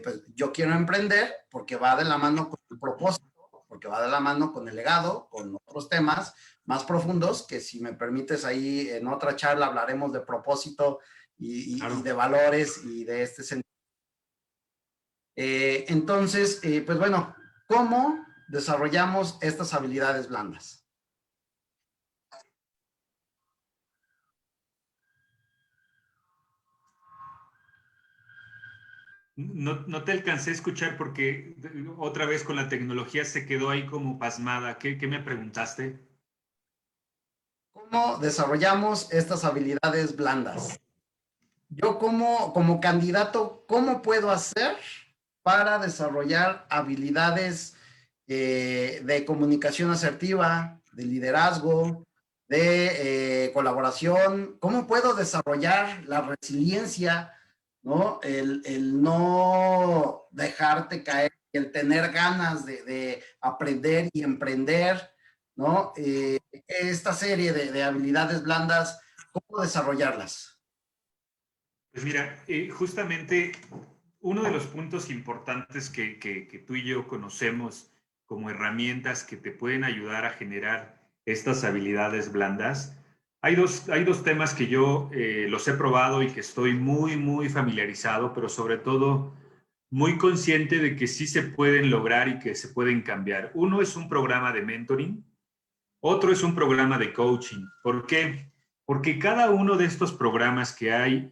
pues yo quiero emprender porque va de la mano con el propósito, porque va de la mano con el legado, con otros temas más profundos, que si me permites ahí en otra charla hablaremos de propósito Claro. y de valores y de este sentido. Entonces, pues bueno, ¿cómo desarrollamos estas habilidades blandas? No te alcancé a escuchar porque otra vez con la tecnología se quedó ahí como pasmada. ¿Qué me preguntaste? ¿Cómo desarrollamos estas habilidades blandas? Yo como candidato, ¿cómo puedo hacer para desarrollar habilidades de comunicación asertiva, de liderazgo, de colaboración? ¿Cómo puedo desarrollar la resiliencia, ¿no? El no dejarte caer, el tener ganas de aprender y emprender, ¿no? Esta serie de habilidades blandas, ¿cómo desarrollarlas? Pues mira, justamente uno de los puntos importantes que tú y yo conocemos como herramientas que te pueden ayudar a generar estas habilidades blandas, hay dos temas que yo los he probado y que estoy muy familiarizado, pero sobre todo muy consciente de que sí se pueden lograr y que se pueden cambiar. Uno es un programa de mentoring, otro es un programa de coaching. ¿Por qué? Porque cada uno de estos programas que hay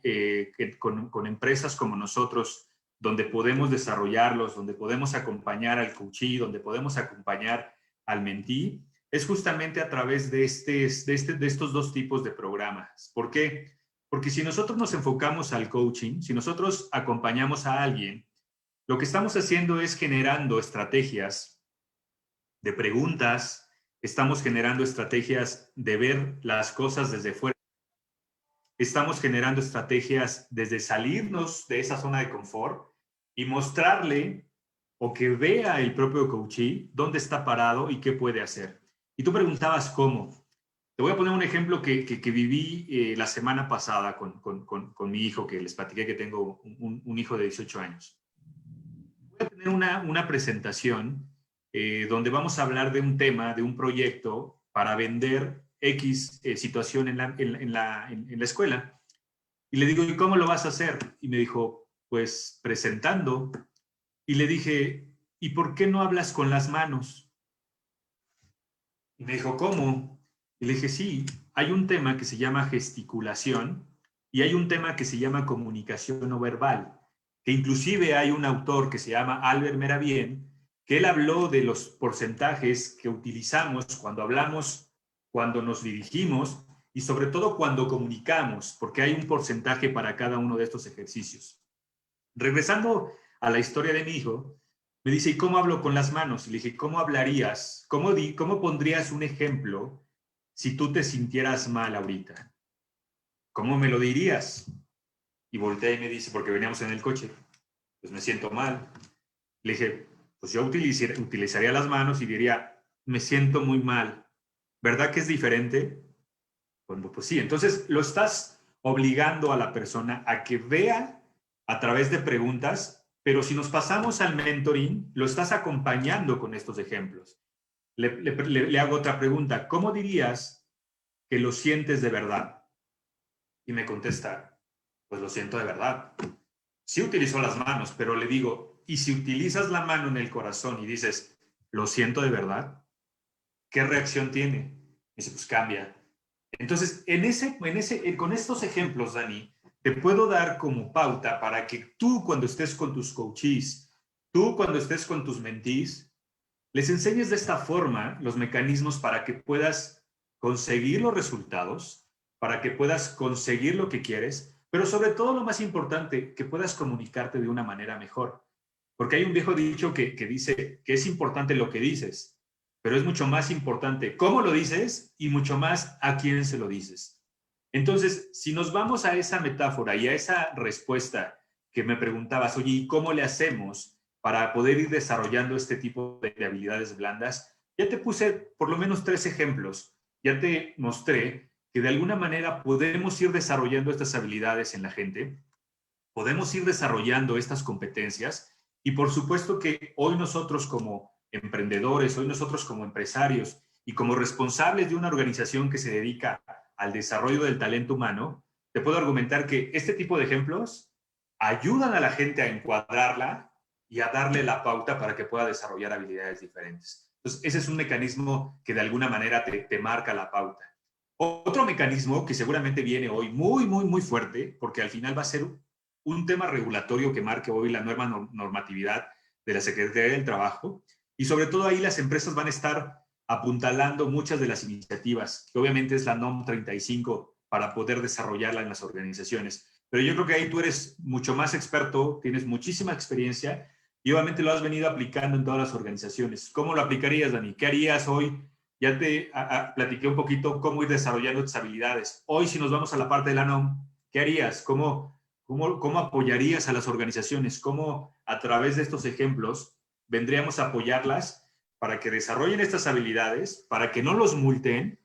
con empresas como nosotros, donde podemos desarrollarlos, donde podemos acompañar al coachee, donde podemos acompañar al mentee, es justamente a través de estos dos tipos de programas. ¿Por qué? Porque si nosotros nos enfocamos al coaching, si nosotros acompañamos a alguien, lo que estamos haciendo es generando estrategias de preguntas, estamos generando estrategias de ver las cosas desde fuera, estamos generando estrategias desde salirnos de esa zona de confort y mostrarle o que vea el propio coachee dónde está parado y qué puede hacer. Y tú preguntabas cómo. Te voy a poner un ejemplo que viví la semana pasada con mi hijo, que les platiqué que tengo un hijo de 18 años. Voy a tener una presentación donde vamos a hablar de un tema, de un proyecto para vender X situación en la escuela. Y le digo, ¿y cómo lo vas a hacer? Y me dijo, pues presentando. Y le dije, ¿y por qué no hablas con las manos? Y me dijo, ¿cómo? Y le dije, sí, hay un tema que se llama gesticulación y hay un tema que se llama comunicación no verbal, que inclusive hay un autor que se llama Albert Meravien, que él habló de los porcentajes que utilizamos cuando hablamos, cuando nos dirigimos y sobre todo cuando comunicamos, porque hay un porcentaje para cada uno de estos ejercicios. Regresando a la historia de mi hijo, me dice, ¿y cómo hablo con las manos? Y le dije, ¿cómo hablarías? ¿Cómo pondrías un ejemplo si tú te sintieras mal ahorita? ¿Cómo me lo dirías? Y voltea y me dice, porque veníamos en el coche, pues me siento mal. Le dije, pues yo utilizaría las manos y diría, me siento muy mal. ¿Verdad que es diferente? Bueno, pues sí, entonces lo estás obligando a la persona a que vea a través de preguntas, pero si nos pasamos al mentoring, lo estás acompañando con estos ejemplos. Le hago otra pregunta, ¿cómo dirías que lo sientes de verdad? Y me contesta, pues lo siento de verdad. Sí utilizo las manos, pero le digo, ¿y si utilizas la mano en el corazón y dices, lo siento de verdad? ¿Qué reacción tiene? Y dice, pues cambia. Entonces, con estos ejemplos, Dani, te puedo dar como pauta para que tú cuando estés con tus coaches, tú cuando estés con tus mentees, les enseñes de esta forma los mecanismos para que puedas conseguir los resultados, para que puedas conseguir lo que quieres, pero sobre todo lo más importante, que puedas comunicarte de una manera mejor. Porque hay un viejo dicho que dice que es importante lo que dices, pero es mucho más importante cómo lo dices y mucho más a quién se lo dices. Entonces, si nos vamos a esa metáfora y a esa respuesta que me preguntabas, oye, ¿y cómo le hacemos para poder ir desarrollando este tipo de habilidades blandas? Ya te puse por lo menos 3 ejemplos. Ya te mostré que de alguna manera podemos ir desarrollando estas habilidades en la gente, podemos ir desarrollando estas competencias y por supuesto que hoy nosotros como emprendedores, hoy nosotros como empresarios y como responsables de una organización que se dedica al desarrollo del talento humano, te puedo argumentar que este tipo de ejemplos ayudan a la gente a encuadrarla y a darle la pauta para que pueda desarrollar habilidades diferentes. Entonces, ese es un mecanismo que de alguna manera te marca la pauta. Otro mecanismo que seguramente viene hoy muy, muy, muy fuerte, porque al final va a ser un tema regulatorio que marque hoy la nueva normatividad de la Secretaría del Trabajo, y sobre todo ahí las empresas van a estar apuntalando muchas de las iniciativas, que obviamente es la NOM 35 para poder desarrollarla en las organizaciones. Pero yo creo que ahí tú eres mucho más experto, tienes muchísima experiencia y obviamente lo has venido aplicando en todas las organizaciones. ¿Cómo lo aplicarías, Dani? ¿Qué harías hoy? Ya te platiqué un poquito cómo ir desarrollando tus habilidades. Hoy, si nos vamos a la parte de la NOM, ¿qué harías? ¿Cómo apoyarías a las organizaciones? ¿Cómo a través de estos ejemplos vendríamos a apoyarlas para que desarrollen estas habilidades, para que no los multen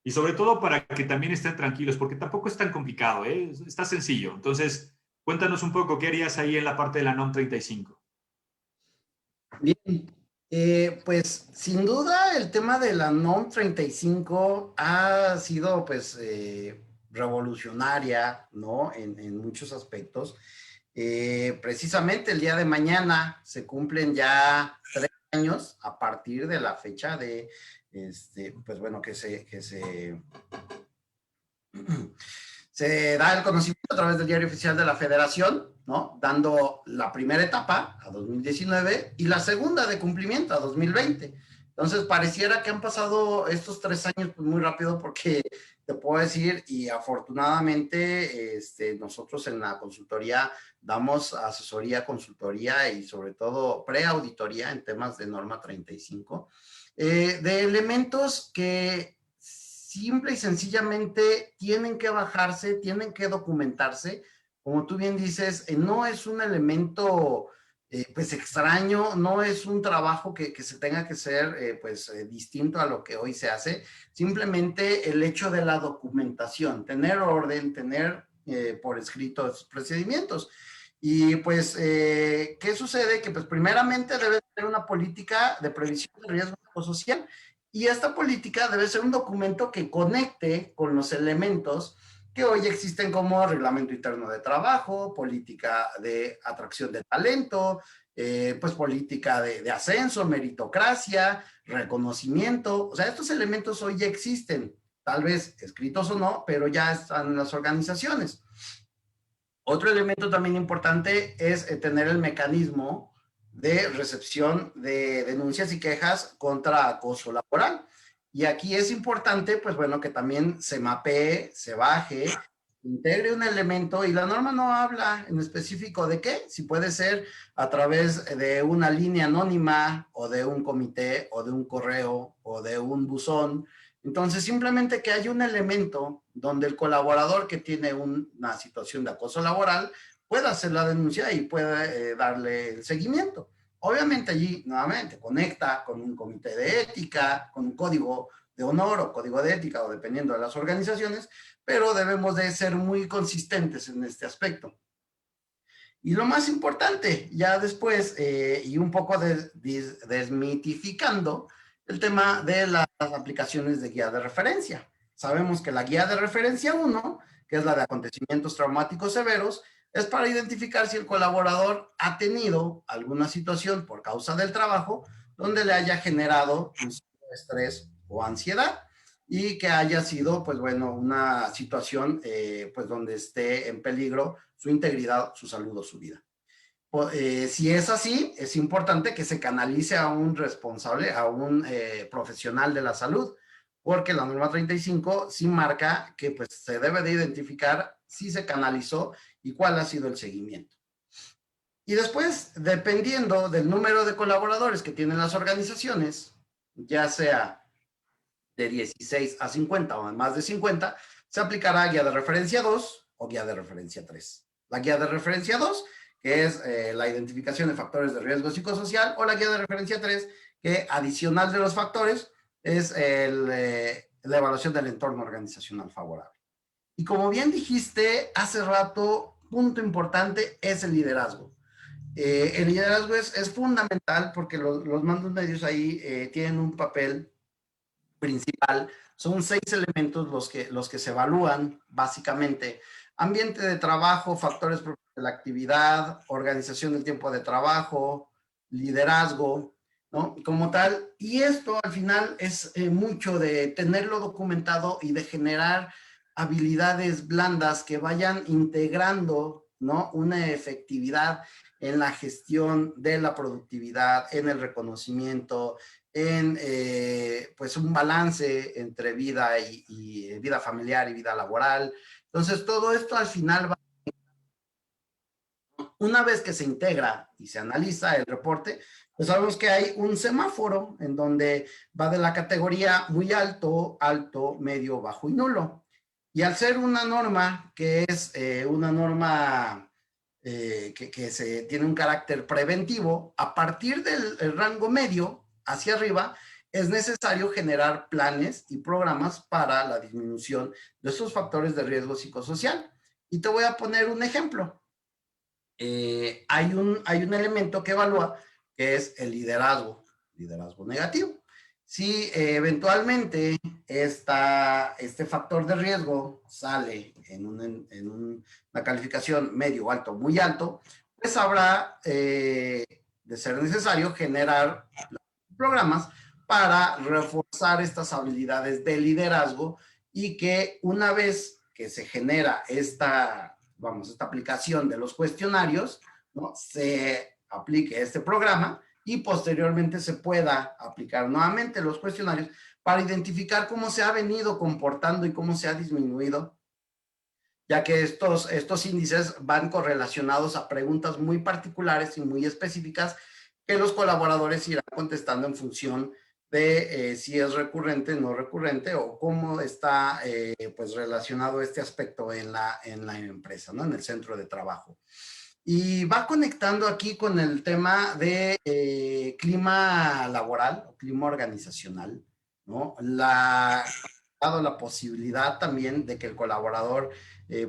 y sobre todo para que también estén tranquilos? Porque tampoco es tan complicado, ¿eh? Está sencillo. Entonces, cuéntanos un poco, ¿qué harías ahí en la parte de la NOM 35? Bien, pues sin duda el tema de la NOM 35 ha sido pues revolucionaria, ¿no? En muchos aspectos. Precisamente el día de mañana se cumplen ya 3 años a partir de la fecha de, pues bueno, se da el conocimiento a través del Diario Oficial de la Federación, ¿no? Dando la primera etapa a 2019 y la segunda de cumplimiento a 2020. Entonces, pareciera que han pasado estos 3 años pues, muy rápido porque te puedo decir, y afortunadamente nosotros en la consultoría damos asesoría, consultoría y sobre todo preauditoría en temas de norma 35, de elementos que simple y sencillamente tienen que bajarse, tienen que documentarse. Como tú bien dices, no es un elemento pues extraño, no es un trabajo que se tenga que ser distinto a lo que hoy se hace, simplemente el hecho de la documentación, tener orden, tener por escrito esos procedimientos. Y pues, ¿qué sucede? Que pues primeramente debe tener una política de previsión de riesgo social Y esta política debe ser un documento que conecte con los elementos que hoy existen como reglamento interno de trabajo, política de atracción de talento, pues política de ascenso, meritocracia, reconocimiento. O sea, estos elementos hoy ya existen, tal vez escritos o no, pero ya están en las organizaciones. Otro elemento también importante es tener el mecanismo de recepción de denuncias y quejas contra acoso laboral. Y aquí es importante, pues bueno, que también se mapee, se baje, integre un elemento y la norma no habla en específico de qué, si puede ser a través de una línea anónima o de un comité o de un correo o de un buzón. Entonces, simplemente que haya un elemento donde el colaborador que tiene una situación de acoso laboral pueda hacer la denuncia y pueda darle el seguimiento. Obviamente allí, nuevamente, conecta con un comité de ética, con un código de honor o código de ética, o dependiendo de las organizaciones, pero debemos de ser muy consistentes en este aspecto. Y lo más importante, ya después, y un poco desmitificando el tema de las aplicaciones de guía de referencia. Sabemos que la guía de referencia 1, que es la de acontecimientos traumáticos severos, es para identificar si el colaborador ha tenido alguna situación por causa del trabajo donde le haya generado un estrés o ansiedad y que haya sido, pues bueno, una situación pues donde esté en peligro su integridad, su salud o su vida. Si es así, es importante que se canalice a un responsable, a un profesional de la salud, porque la norma 35 sí marca que pues se debe de identificar si se canalizó y cuál ha sido el seguimiento. Y después, dependiendo del número de colaboradores que tienen las organizaciones, ya sea de 16 a 50 o más de 50, se aplicará guía de referencia 2 o guía de referencia 3. La guía de referencia 2, que es la identificación de factores de riesgo psicosocial, o la guía de referencia 3, que adicional de los factores es la evaluación del entorno organizacional favorable. Y como bien dijiste hace rato, punto importante es el liderazgo. El liderazgo es fundamental porque los mandos medios ahí tienen un papel principal. Son 6 elementos los que se evalúan básicamente. Ambiente de trabajo, factores de la actividad, organización del tiempo de trabajo, liderazgo, ¿no? Como tal. Y esto al final es mucho de tenerlo documentado y de generar habilidades blandas que vayan integrando, ¿no? Una efectividad en la gestión de la productividad, en el reconocimiento, en pues un balance entre vida y vida familiar y vida laboral. Entonces, todo esto al final va, una vez que se integra y se analiza el reporte, pues sabemos que hay un semáforo en donde va de la categoría muy alto, alto, medio, bajo y nulo. Y al ser una norma que es una norma que se tiene un carácter preventivo, a partir del rango medio hacia arriba, es necesario generar planes y programas para la disminución de estos factores de riesgo psicosocial. Y te voy a poner un ejemplo. Hay un elemento que evalúa que es el liderazgo negativo. Si eventualmente este factor de riesgo sale en una calificación medio, alto, muy alto, pues habrá de ser necesario generar programas para reforzar estas habilidades de liderazgo y que una vez que se genera esta aplicación de los cuestionarios, ¿no? Se aplique este programa y posteriormente se pueda aplicar nuevamente los cuestionarios para identificar cómo se ha venido comportando y cómo se ha disminuido, ya que estos índices van correlacionados a preguntas muy particulares y muy específicas que los colaboradores irán contestando en función de si es recurrente, no recurrente, o cómo está pues relacionado este aspecto en la empresa, ¿no? En el centro de trabajo. Y va conectando aquí con el tema de clima laboral o clima organizacional, ¿no? Dado la posibilidad también de que el colaborador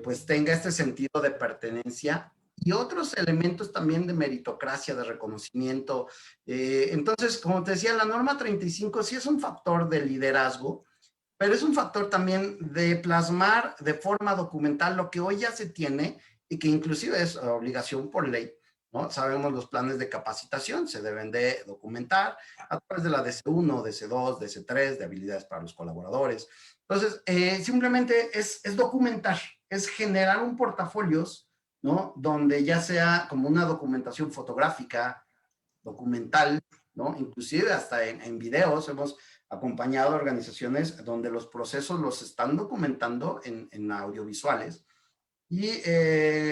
pues tenga este sentido de pertenencia y otros elementos también de meritocracia, de reconocimiento. Entonces, como te decía, la norma 35 sí es un factor de liderazgo, pero es un factor también de plasmar de forma documental lo que hoy ya se tiene y que inclusive es obligación por ley, ¿no? Sabemos los planes de capacitación se deben de documentar a través de la DC1, DC2, DC3, de habilidades para los colaboradores. Entonces, simplemente es documentar, es generar un portafolios, ¿no? Donde ya sea como una documentación fotográfica, documental, ¿no? Inclusive hasta en videos hemos acompañado a organizaciones donde los procesos los están documentando en audiovisuales y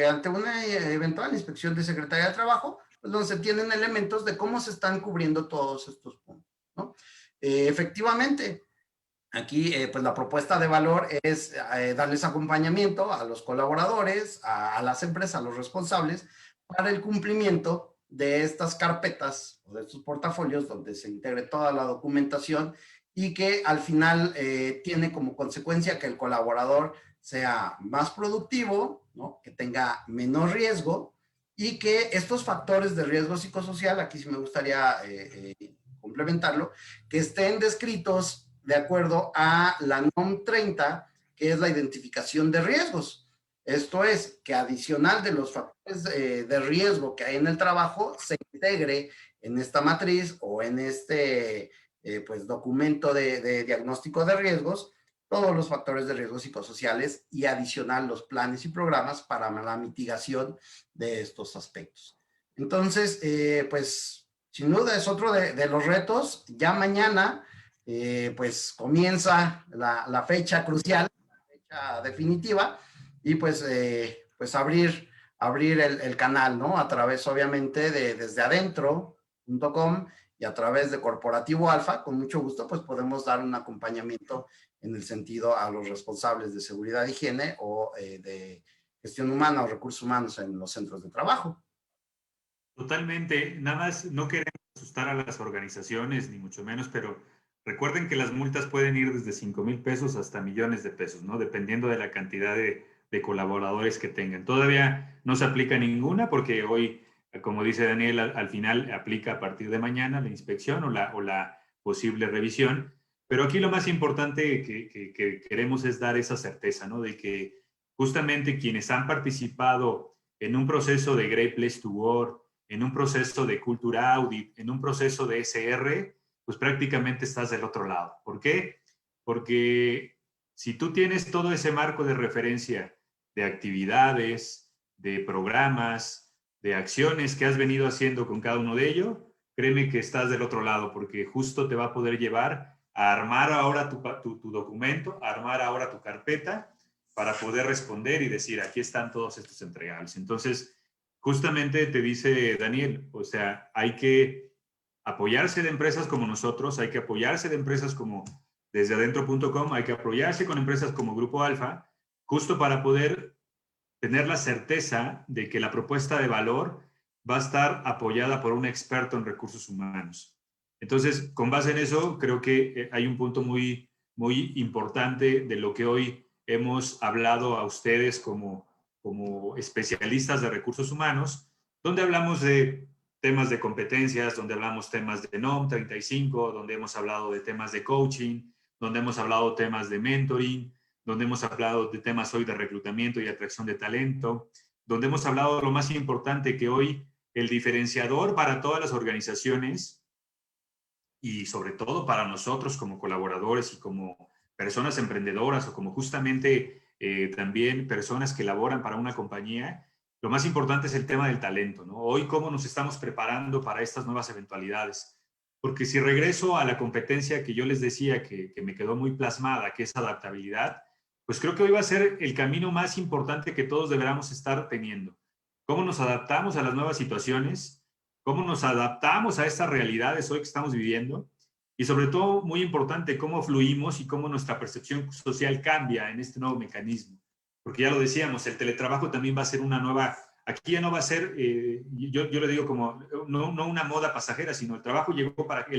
ante una eventual inspección de Secretaría de Trabajo, pues donde se tienen elementos de cómo se están cubriendo todos estos puntos, ¿no? Efectivamente, aquí, pues la propuesta de valor es darles acompañamiento a los colaboradores, a las empresas, a los responsables, para el cumplimiento de estas carpetas o de estos portafolios donde se integre toda la documentación y que al final tiene como consecuencia que el colaborador sea más productivo, ¿no? Que tenga menos riesgo y que estos factores de riesgo psicosocial, aquí sí me gustaría complementarlo, que estén descritos de acuerdo a la NOM 30, que es la identificación de riesgos. Esto es, que adicional de los factores de riesgo que hay en el trabajo, se integre en esta matriz o en este pues, documento de diagnóstico de riesgos, todos los factores de riesgos psicosociales y adicional los planes y programas para la mitigación de estos aspectos. Entonces, pues sin duda es otro de los retos. Ya mañana, pues comienza la fecha crucial, la fecha definitiva, y pues abrir el canal, ¿no? A través, obviamente, de desde adentro.com y a través de Corporativo Alfa, con mucho gusto, pues podemos dar un acompañamiento en el sentido a los responsables de seguridad e higiene o de gestión humana o recursos humanos en los centros de trabajo. Totalmente. Nada más no queremos asustar a las organizaciones, ni mucho menos, pero recuerden que las multas pueden ir desde 5,000 pesos hasta millones de pesos, ¿no? Dependiendo de la cantidad de colaboradores que tengan. Todavía no se aplica ninguna porque hoy, como dice Daniel, al final aplica a partir de mañana la inspección o la posible revisión. Pero aquí lo más importante que queremos es dar esa certeza, ¿no? De que justamente quienes han participado en un proceso de Great Place to Work, en un proceso de Cultura Audit, en un proceso de SR, pues prácticamente estás del otro lado. ¿Por qué? Porque si tú tienes todo ese marco de referencia de actividades, de programas, de acciones que has venido haciendo con cada uno de ellos, créeme que estás del otro lado, porque justo te va a poder llevar a armar ahora tu documento, a armar ahora tu carpeta para poder responder y decir, aquí están todos estos entregables. Entonces, justamente te dice Daniel, o sea, hay que apoyarse de empresas como nosotros, hay que apoyarse de empresas como desde adentro.com, hay que apoyarse con empresas como Grupo Alfa, justo para poder tener la certeza de que la propuesta de valor va a estar apoyada por un experto en recursos humanos. Entonces, con base en eso, creo que hay un punto muy importante de lo que hoy hemos hablado a ustedes como especialistas de recursos humanos, donde hablamos de temas de competencias, donde hablamos temas de NOM 35, donde hemos hablado de temas de coaching, donde hemos hablado temas de mentoring, donde hemos hablado de temas hoy de reclutamiento y atracción de talento, donde hemos hablado de lo más importante que hoy el diferenciador para todas las organizaciones y sobre todo para nosotros como colaboradores y como personas emprendedoras o como justamente también personas que laboran para una compañía, lo más importante es el tema del talento, ¿no? Hoy cómo nos estamos preparando para estas nuevas eventualidades. Porque si regreso a la competencia que yo les decía que me quedó muy plasmada, que es adaptabilidad, pues creo que hoy va a ser el camino más importante que todos deberíamos estar teniendo. ¿Cómo nos adaptamos a las nuevas situaciones? ¿Cómo nos adaptamos a estas realidades hoy que estamos viviendo? Y sobre todo, muy importante, cómo fluimos y cómo nuestra percepción social cambia en este nuevo mecanismo. Porque ya lo decíamos, el teletrabajo también va a ser una nueva, aquí ya no va a ser, yo le digo como, no una moda pasajera, sino el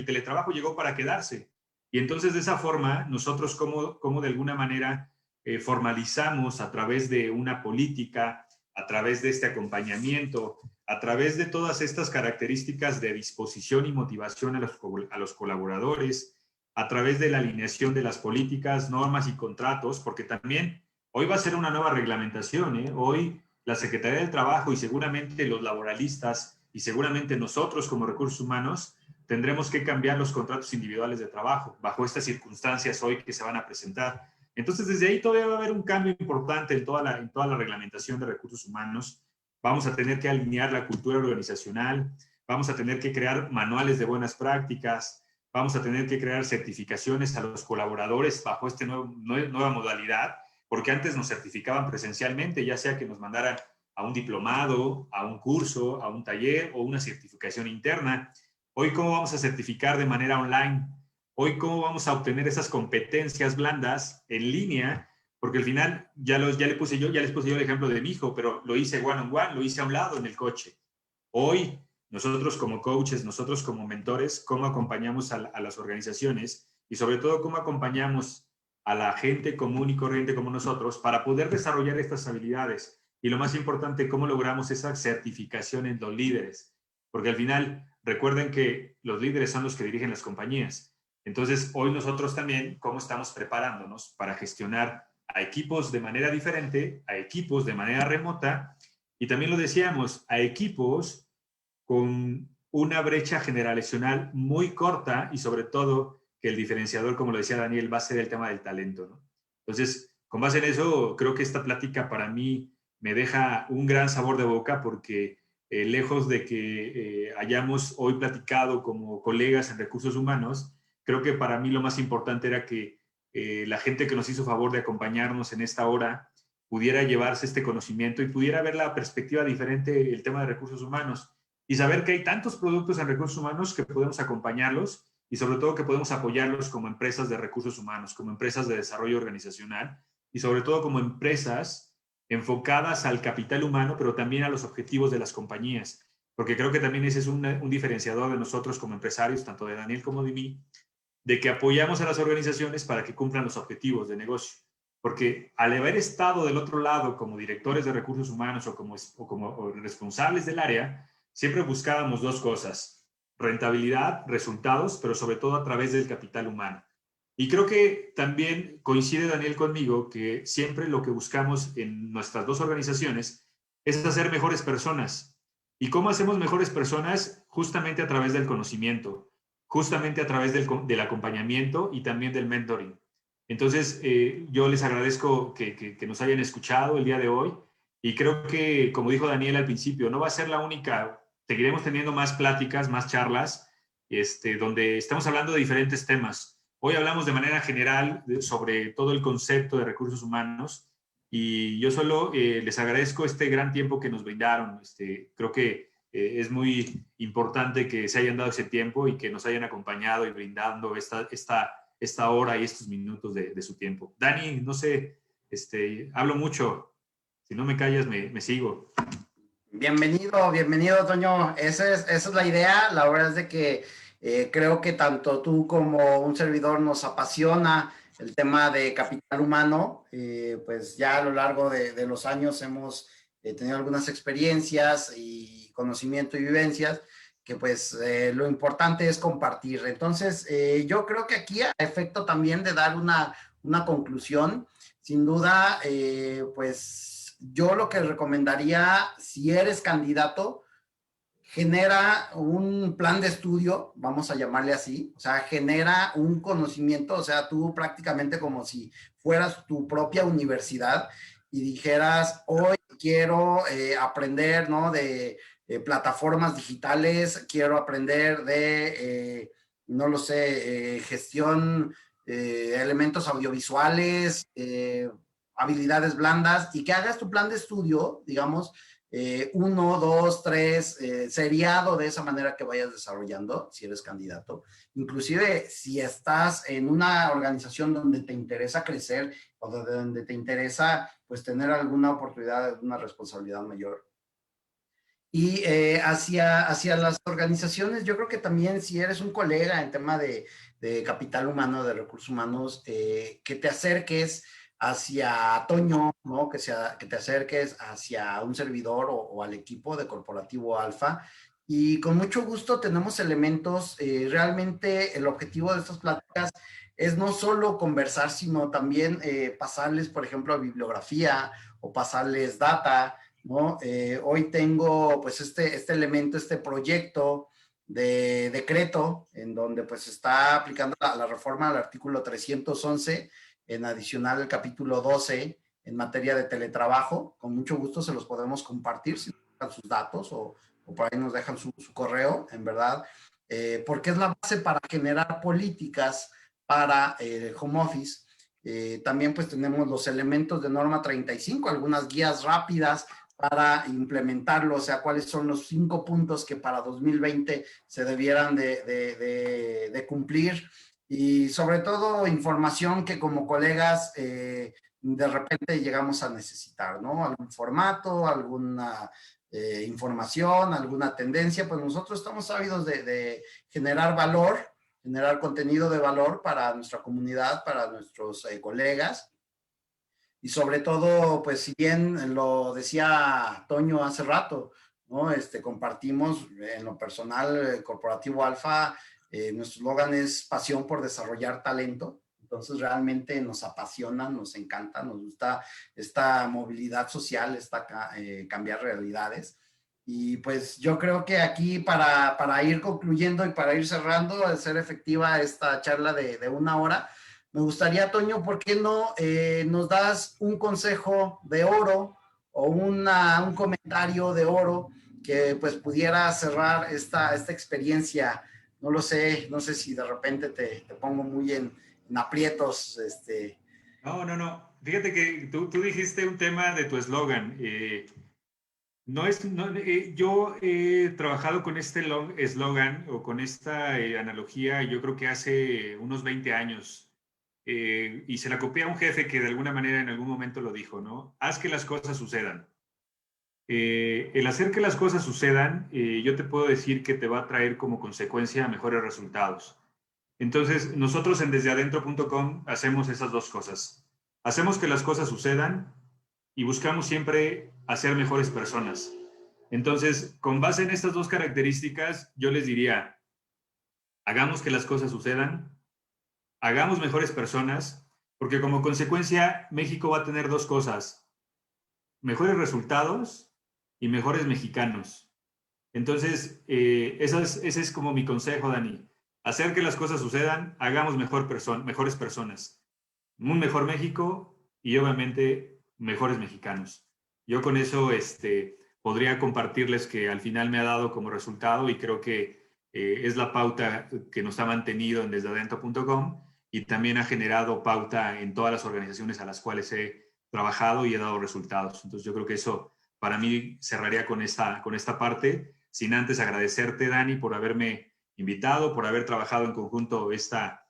teletrabajo llegó para quedarse. Y entonces de esa forma, nosotros como de alguna manera formalizamos a través de una política, a través de este acompañamiento, a través de todas estas características de disposición y motivación a los colaboradores, a través de la alineación de las políticas, normas y contratos, porque también hoy va a ser una nueva reglamentación, ¿eh? Hoy la Secretaría del Trabajo y seguramente los laboralistas y seguramente nosotros como recursos humanos tendremos que cambiar los contratos individuales de trabajo bajo estas circunstancias hoy que se van a presentar. Entonces, desde ahí todavía va a haber un cambio importante en toda la reglamentación de recursos humanos. Vamos a tener que alinear la cultura organizacional, vamos a tener que crear manuales de buenas prácticas, vamos a tener que crear certificaciones a los colaboradores bajo esta nueva modalidad, porque antes nos certificaban presencialmente, ya sea que nos mandaran a un diplomado, a un curso, a un taller o una certificación interna. Hoy, ¿cómo vamos a certificar de manera online? Hoy, ¿cómo vamos a obtener esas competencias blandas en línea? Porque al final, ya les puse yo el ejemplo de mi hijo, pero lo hice one on one, lo hice a un lado en el coche. Hoy, nosotros como coaches, nosotros como mentores, ¿cómo acompañamos a las organizaciones? Y sobre todo, ¿cómo acompañamos a la gente común y corriente como nosotros para poder desarrollar estas habilidades? Y lo más importante, ¿cómo logramos esa certificación en los líderes? Porque al final, recuerden que los líderes son los que dirigen las compañías. Entonces, hoy nosotros también, ¿cómo estamos preparándonos para gestionar a equipos de manera diferente, a equipos de manera remota? Y también lo decíamos, a equipos con una brecha generacional muy corta y sobre todo que el diferenciador, como lo decía Daniel, va a ser el tema del talento, ¿no? Entonces, con base en eso, creo que esta plática para mí me deja un gran sabor de boca porque lejos de que hayamos hoy platicado como colegas en recursos humanos, creo que para mí lo más importante era que la gente que nos hizo favor de acompañarnos en esta hora pudiera llevarse este conocimiento y pudiera ver la perspectiva diferente el tema de recursos humanos y saber que hay tantos productos en recursos humanos que podemos acompañarlos y sobre todo que podemos apoyarlos como empresas de recursos humanos, como empresas de desarrollo organizacional y sobre todo como empresas enfocadas al capital humano, pero también a los objetivos de las compañías, porque creo que también ese es un diferenciador de nosotros como empresarios, tanto de Daniel como de mí, de que apoyamos a las organizaciones para que cumplan los objetivos de negocio. Porque al haber estado del otro lado como directores de recursos humanos o responsables del área, siempre buscábamos dos cosas: rentabilidad, resultados, pero sobre todo a través del capital humano. Y creo que también coincide Daniel conmigo que siempre lo que buscamos en nuestras dos organizaciones es hacer mejores personas. ¿Y cómo hacemos mejores personas? Justamente a través del conocimiento, justamente a través del acompañamiento y también del mentoring. Entonces, yo les agradezco que nos hayan escuchado el día de hoy y creo que, como dijo Daniel al principio, no va a ser la única. Seguiremos teniendo más pláticas, más charlas, donde estamos hablando de diferentes temas. Hoy hablamos de manera general sobre todo el concepto de recursos humanos y yo solo les agradezco este gran tiempo que nos brindaron. Creo que es muy importante que se hayan dado ese tiempo y que nos hayan acompañado y brindando esta hora y estos minutos de su tiempo. Dani, no sé, hablo mucho. Si no me callas, me sigo. Bienvenido, Toño. Esa es la idea. La verdad es de que creo que tanto tú como un servidor nos apasiona el tema de capital humano. Pues ya a lo largo de los años hemos tenido algunas experiencias y conocimiento y vivencias que pues lo importante es compartir. Entonces, yo creo que aquí a efecto también de dar una conclusión, sin duda, pues yo lo que recomendaría, si eres candidato, genera un plan de estudio, vamos a llamarle así, o sea, genera un conocimiento, o sea, tú prácticamente como si fueras tu propia universidad y dijeras, hoy quiero aprender, ¿no? De plataformas digitales, quiero aprender de, no lo sé, gestión, elementos audiovisuales, habilidades blandas, y que hagas tu plan de estudio, digamos, 1, 2, 3, seriado de esa manera que vayas desarrollando si eres candidato. Inclusive si estás en una organización donde te interesa crecer o donde te interesa pues tener alguna oportunidad, una responsabilidad mayor. Y hacia las organizaciones, yo creo que también si eres un colega en tema de capital humano, de recursos humanos, que te acerques hacia Toño, ¿no? Que te acerques hacia un servidor o al equipo de Corporativo Alfa. Y con mucho gusto tenemos elementos. Realmente el objetivo de estas pláticas es no solo conversar, sino también pasarles, por ejemplo, bibliografía o pasarles data, ¿no? Hoy tengo pues este elemento, este proyecto de decreto en donde pues está aplicando la reforma al artículo 311 en adicional el capítulo 12 en materia de teletrabajo. Con mucho gusto se los podemos compartir si nos dejan sus datos o por ahí nos dejan su correo, en verdad, porque es la base para generar políticas para el home office. También pues tenemos los elementos de norma 35, algunas guías rápidas para implementarlo, o sea, cuáles son los 5 puntos que para 2020 se debieran de cumplir y sobre todo información que como colegas de repente llegamos a necesitar, ¿no? Algún formato, alguna información, alguna tendencia, pues nosotros estamos ávidos de generar valor, generar contenido de valor para nuestra comunidad, para nuestros colegas. Y sobre todo, pues si bien lo decía Toño hace rato, ¿no? Compartimos en lo personal, Corporativo Alfa, nuestro eslogan es pasión por desarrollar talento. Entonces realmente nos apasiona, nos encanta, nos gusta esta movilidad social, cambiar realidades. Y pues yo creo que aquí para ir concluyendo y para ir cerrando, al ser efectiva esta charla de 1 hora, me gustaría, Toño, ¿por qué no nos das un consejo de oro o un comentario de oro que pues pudiera cerrar esta experiencia? No lo sé, no sé si de repente te pongo muy en aprietos. No, no, no. Fíjate que tú dijiste un tema de tu eslogan. No es, no, yo he trabajado con este eslogan o con esta analogía, yo creo que hace unos 20 años, y se la copié a un jefe que de alguna manera en algún momento lo dijo, ¿no? Haz que las cosas sucedan. El hacer que las cosas sucedan, yo te puedo decir que te va a traer como consecuencia mejores resultados. Entonces, nosotros en desdeadentro.com hacemos esas dos cosas. Hacemos que las cosas sucedan y buscamos siempre hacer mejores personas. Entonces, con base en estas dos características, yo les diría, hagamos que las cosas sucedan, hagamos mejores personas, porque como consecuencia México va a tener dos cosas, mejores resultados y mejores mexicanos. Entonces, ese es como mi consejo, Dani. Hacer que las cosas sucedan, hagamos mejores personas, un mejor México y obviamente mejores mexicanos. Yo con eso podría compartirles que al final me ha dado como resultado y creo que es la pauta que nos ha mantenido en desdeadentro.com y también ha generado pauta en todas las organizaciones a las cuales he trabajado y he dado resultados. Entonces yo creo que eso para mí cerraría con esta parte, sin antes agradecerte, Dani, por haberme invitado, por haber trabajado en conjunto esta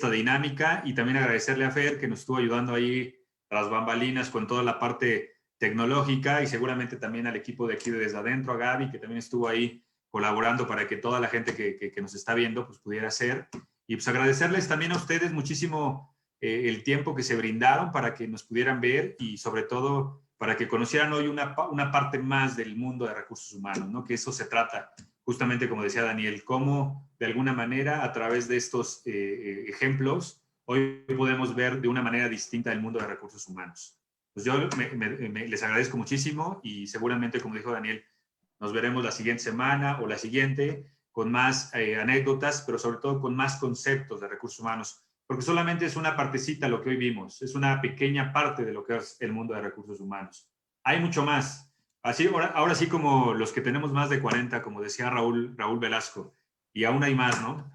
dinámica y también agradecerle a Fer que nos estuvo ayudando ahí a las bambalinas con toda la parte tecnológica y seguramente también al equipo de aquí de Desde Adentro, a Gaby, que también estuvo ahí colaborando para que toda la gente que nos está viendo pues pudiera hacer. Y pues agradecerles también a ustedes muchísimo el tiempo que se brindaron para que nos pudieran ver y sobre todo para que conocieran hoy una parte más del mundo de recursos humanos, ¿no? Que eso se trata, justamente como decía Daniel, cómo de alguna manera a través de estos ejemplos hoy podemos ver de una manera distinta el mundo de recursos humanos. Pues yo les agradezco muchísimo y seguramente, como dijo Daniel, nos veremos la siguiente semana o la siguiente con más anécdotas, pero sobre todo con más conceptos de recursos humanos, porque solamente es una partecita lo que hoy vimos, es una pequeña parte de lo que es el mundo de recursos humanos. Hay mucho más. Así, ahora sí como los que tenemos más de 40, como decía Raúl Velasco, y aún hay más, ¿no?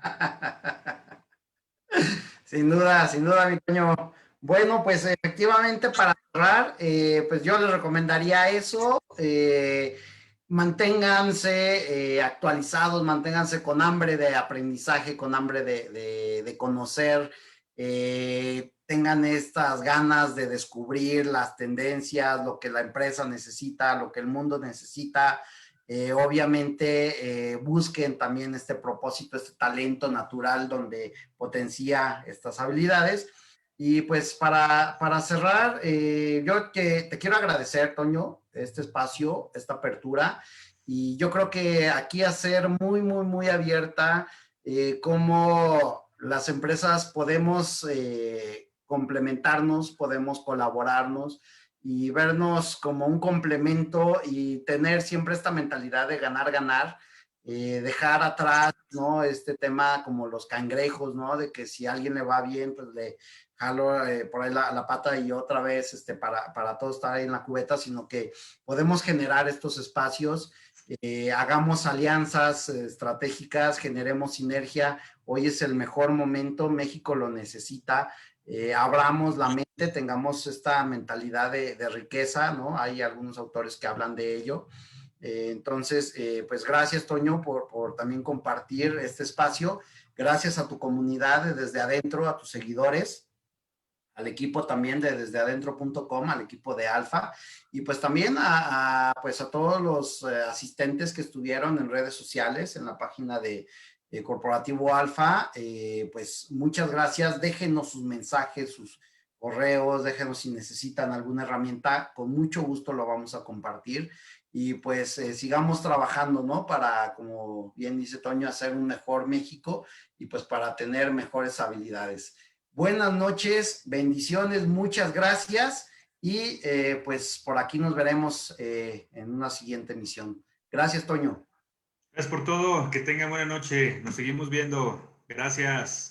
Sin duda, mi Toño. Bueno, pues efectivamente para cerrar, pues yo les recomendaría eso. Manténganse actualizados, manténganse con hambre de aprendizaje, con hambre de conocer, tengan estas ganas de descubrir las tendencias, lo que la empresa necesita, lo que el mundo necesita. Obviamente busquen también este propósito, este talento natural donde potencia estas habilidades. Y pues para cerrar, yo que te quiero agradecer, Toño, este espacio, esta apertura. Y yo creo que aquí hacer muy, muy, muy abierta cómo las empresas podemos complementarnos, podemos colaborarnos y vernos como un complemento y tener siempre esta mentalidad de ganar, ganar, dejar atrás, ¿no? Este tema como los cangrejos, ¿no? De que si a alguien le va bien, pues le jalo por ahí la pata y otra vez para todos estar ahí en la cubeta, sino que podemos generar estos espacios, hagamos alianzas estratégicas, generemos sinergia. Hoy es el mejor momento, México lo necesita. Abramos la mente, tengamos esta mentalidad de riqueza, ¿no? Hay algunos autores que hablan de ello. Entonces, pues gracias, Toño, por también compartir este espacio. Gracias a tu comunidad desde adentro, a tus seguidores, al equipo también de desde adentro.com, al equipo de Alfa, y pues también pues a todos los asistentes que estuvieron en redes sociales, en la página de Corporativo Alfa. Pues muchas gracias. Déjenos sus mensajes, sus correos, déjenos si necesitan alguna herramienta, con mucho gusto lo vamos a compartir. Y pues sigamos trabajando, ¿no? Para, como bien dice Toño, hacer un mejor México y pues para tener mejores habilidades. Buenas noches, bendiciones, muchas gracias y pues por aquí nos veremos en una siguiente emisión. Gracias, Toño. Gracias por todo, que tengan buena noche, nos seguimos viendo. Gracias.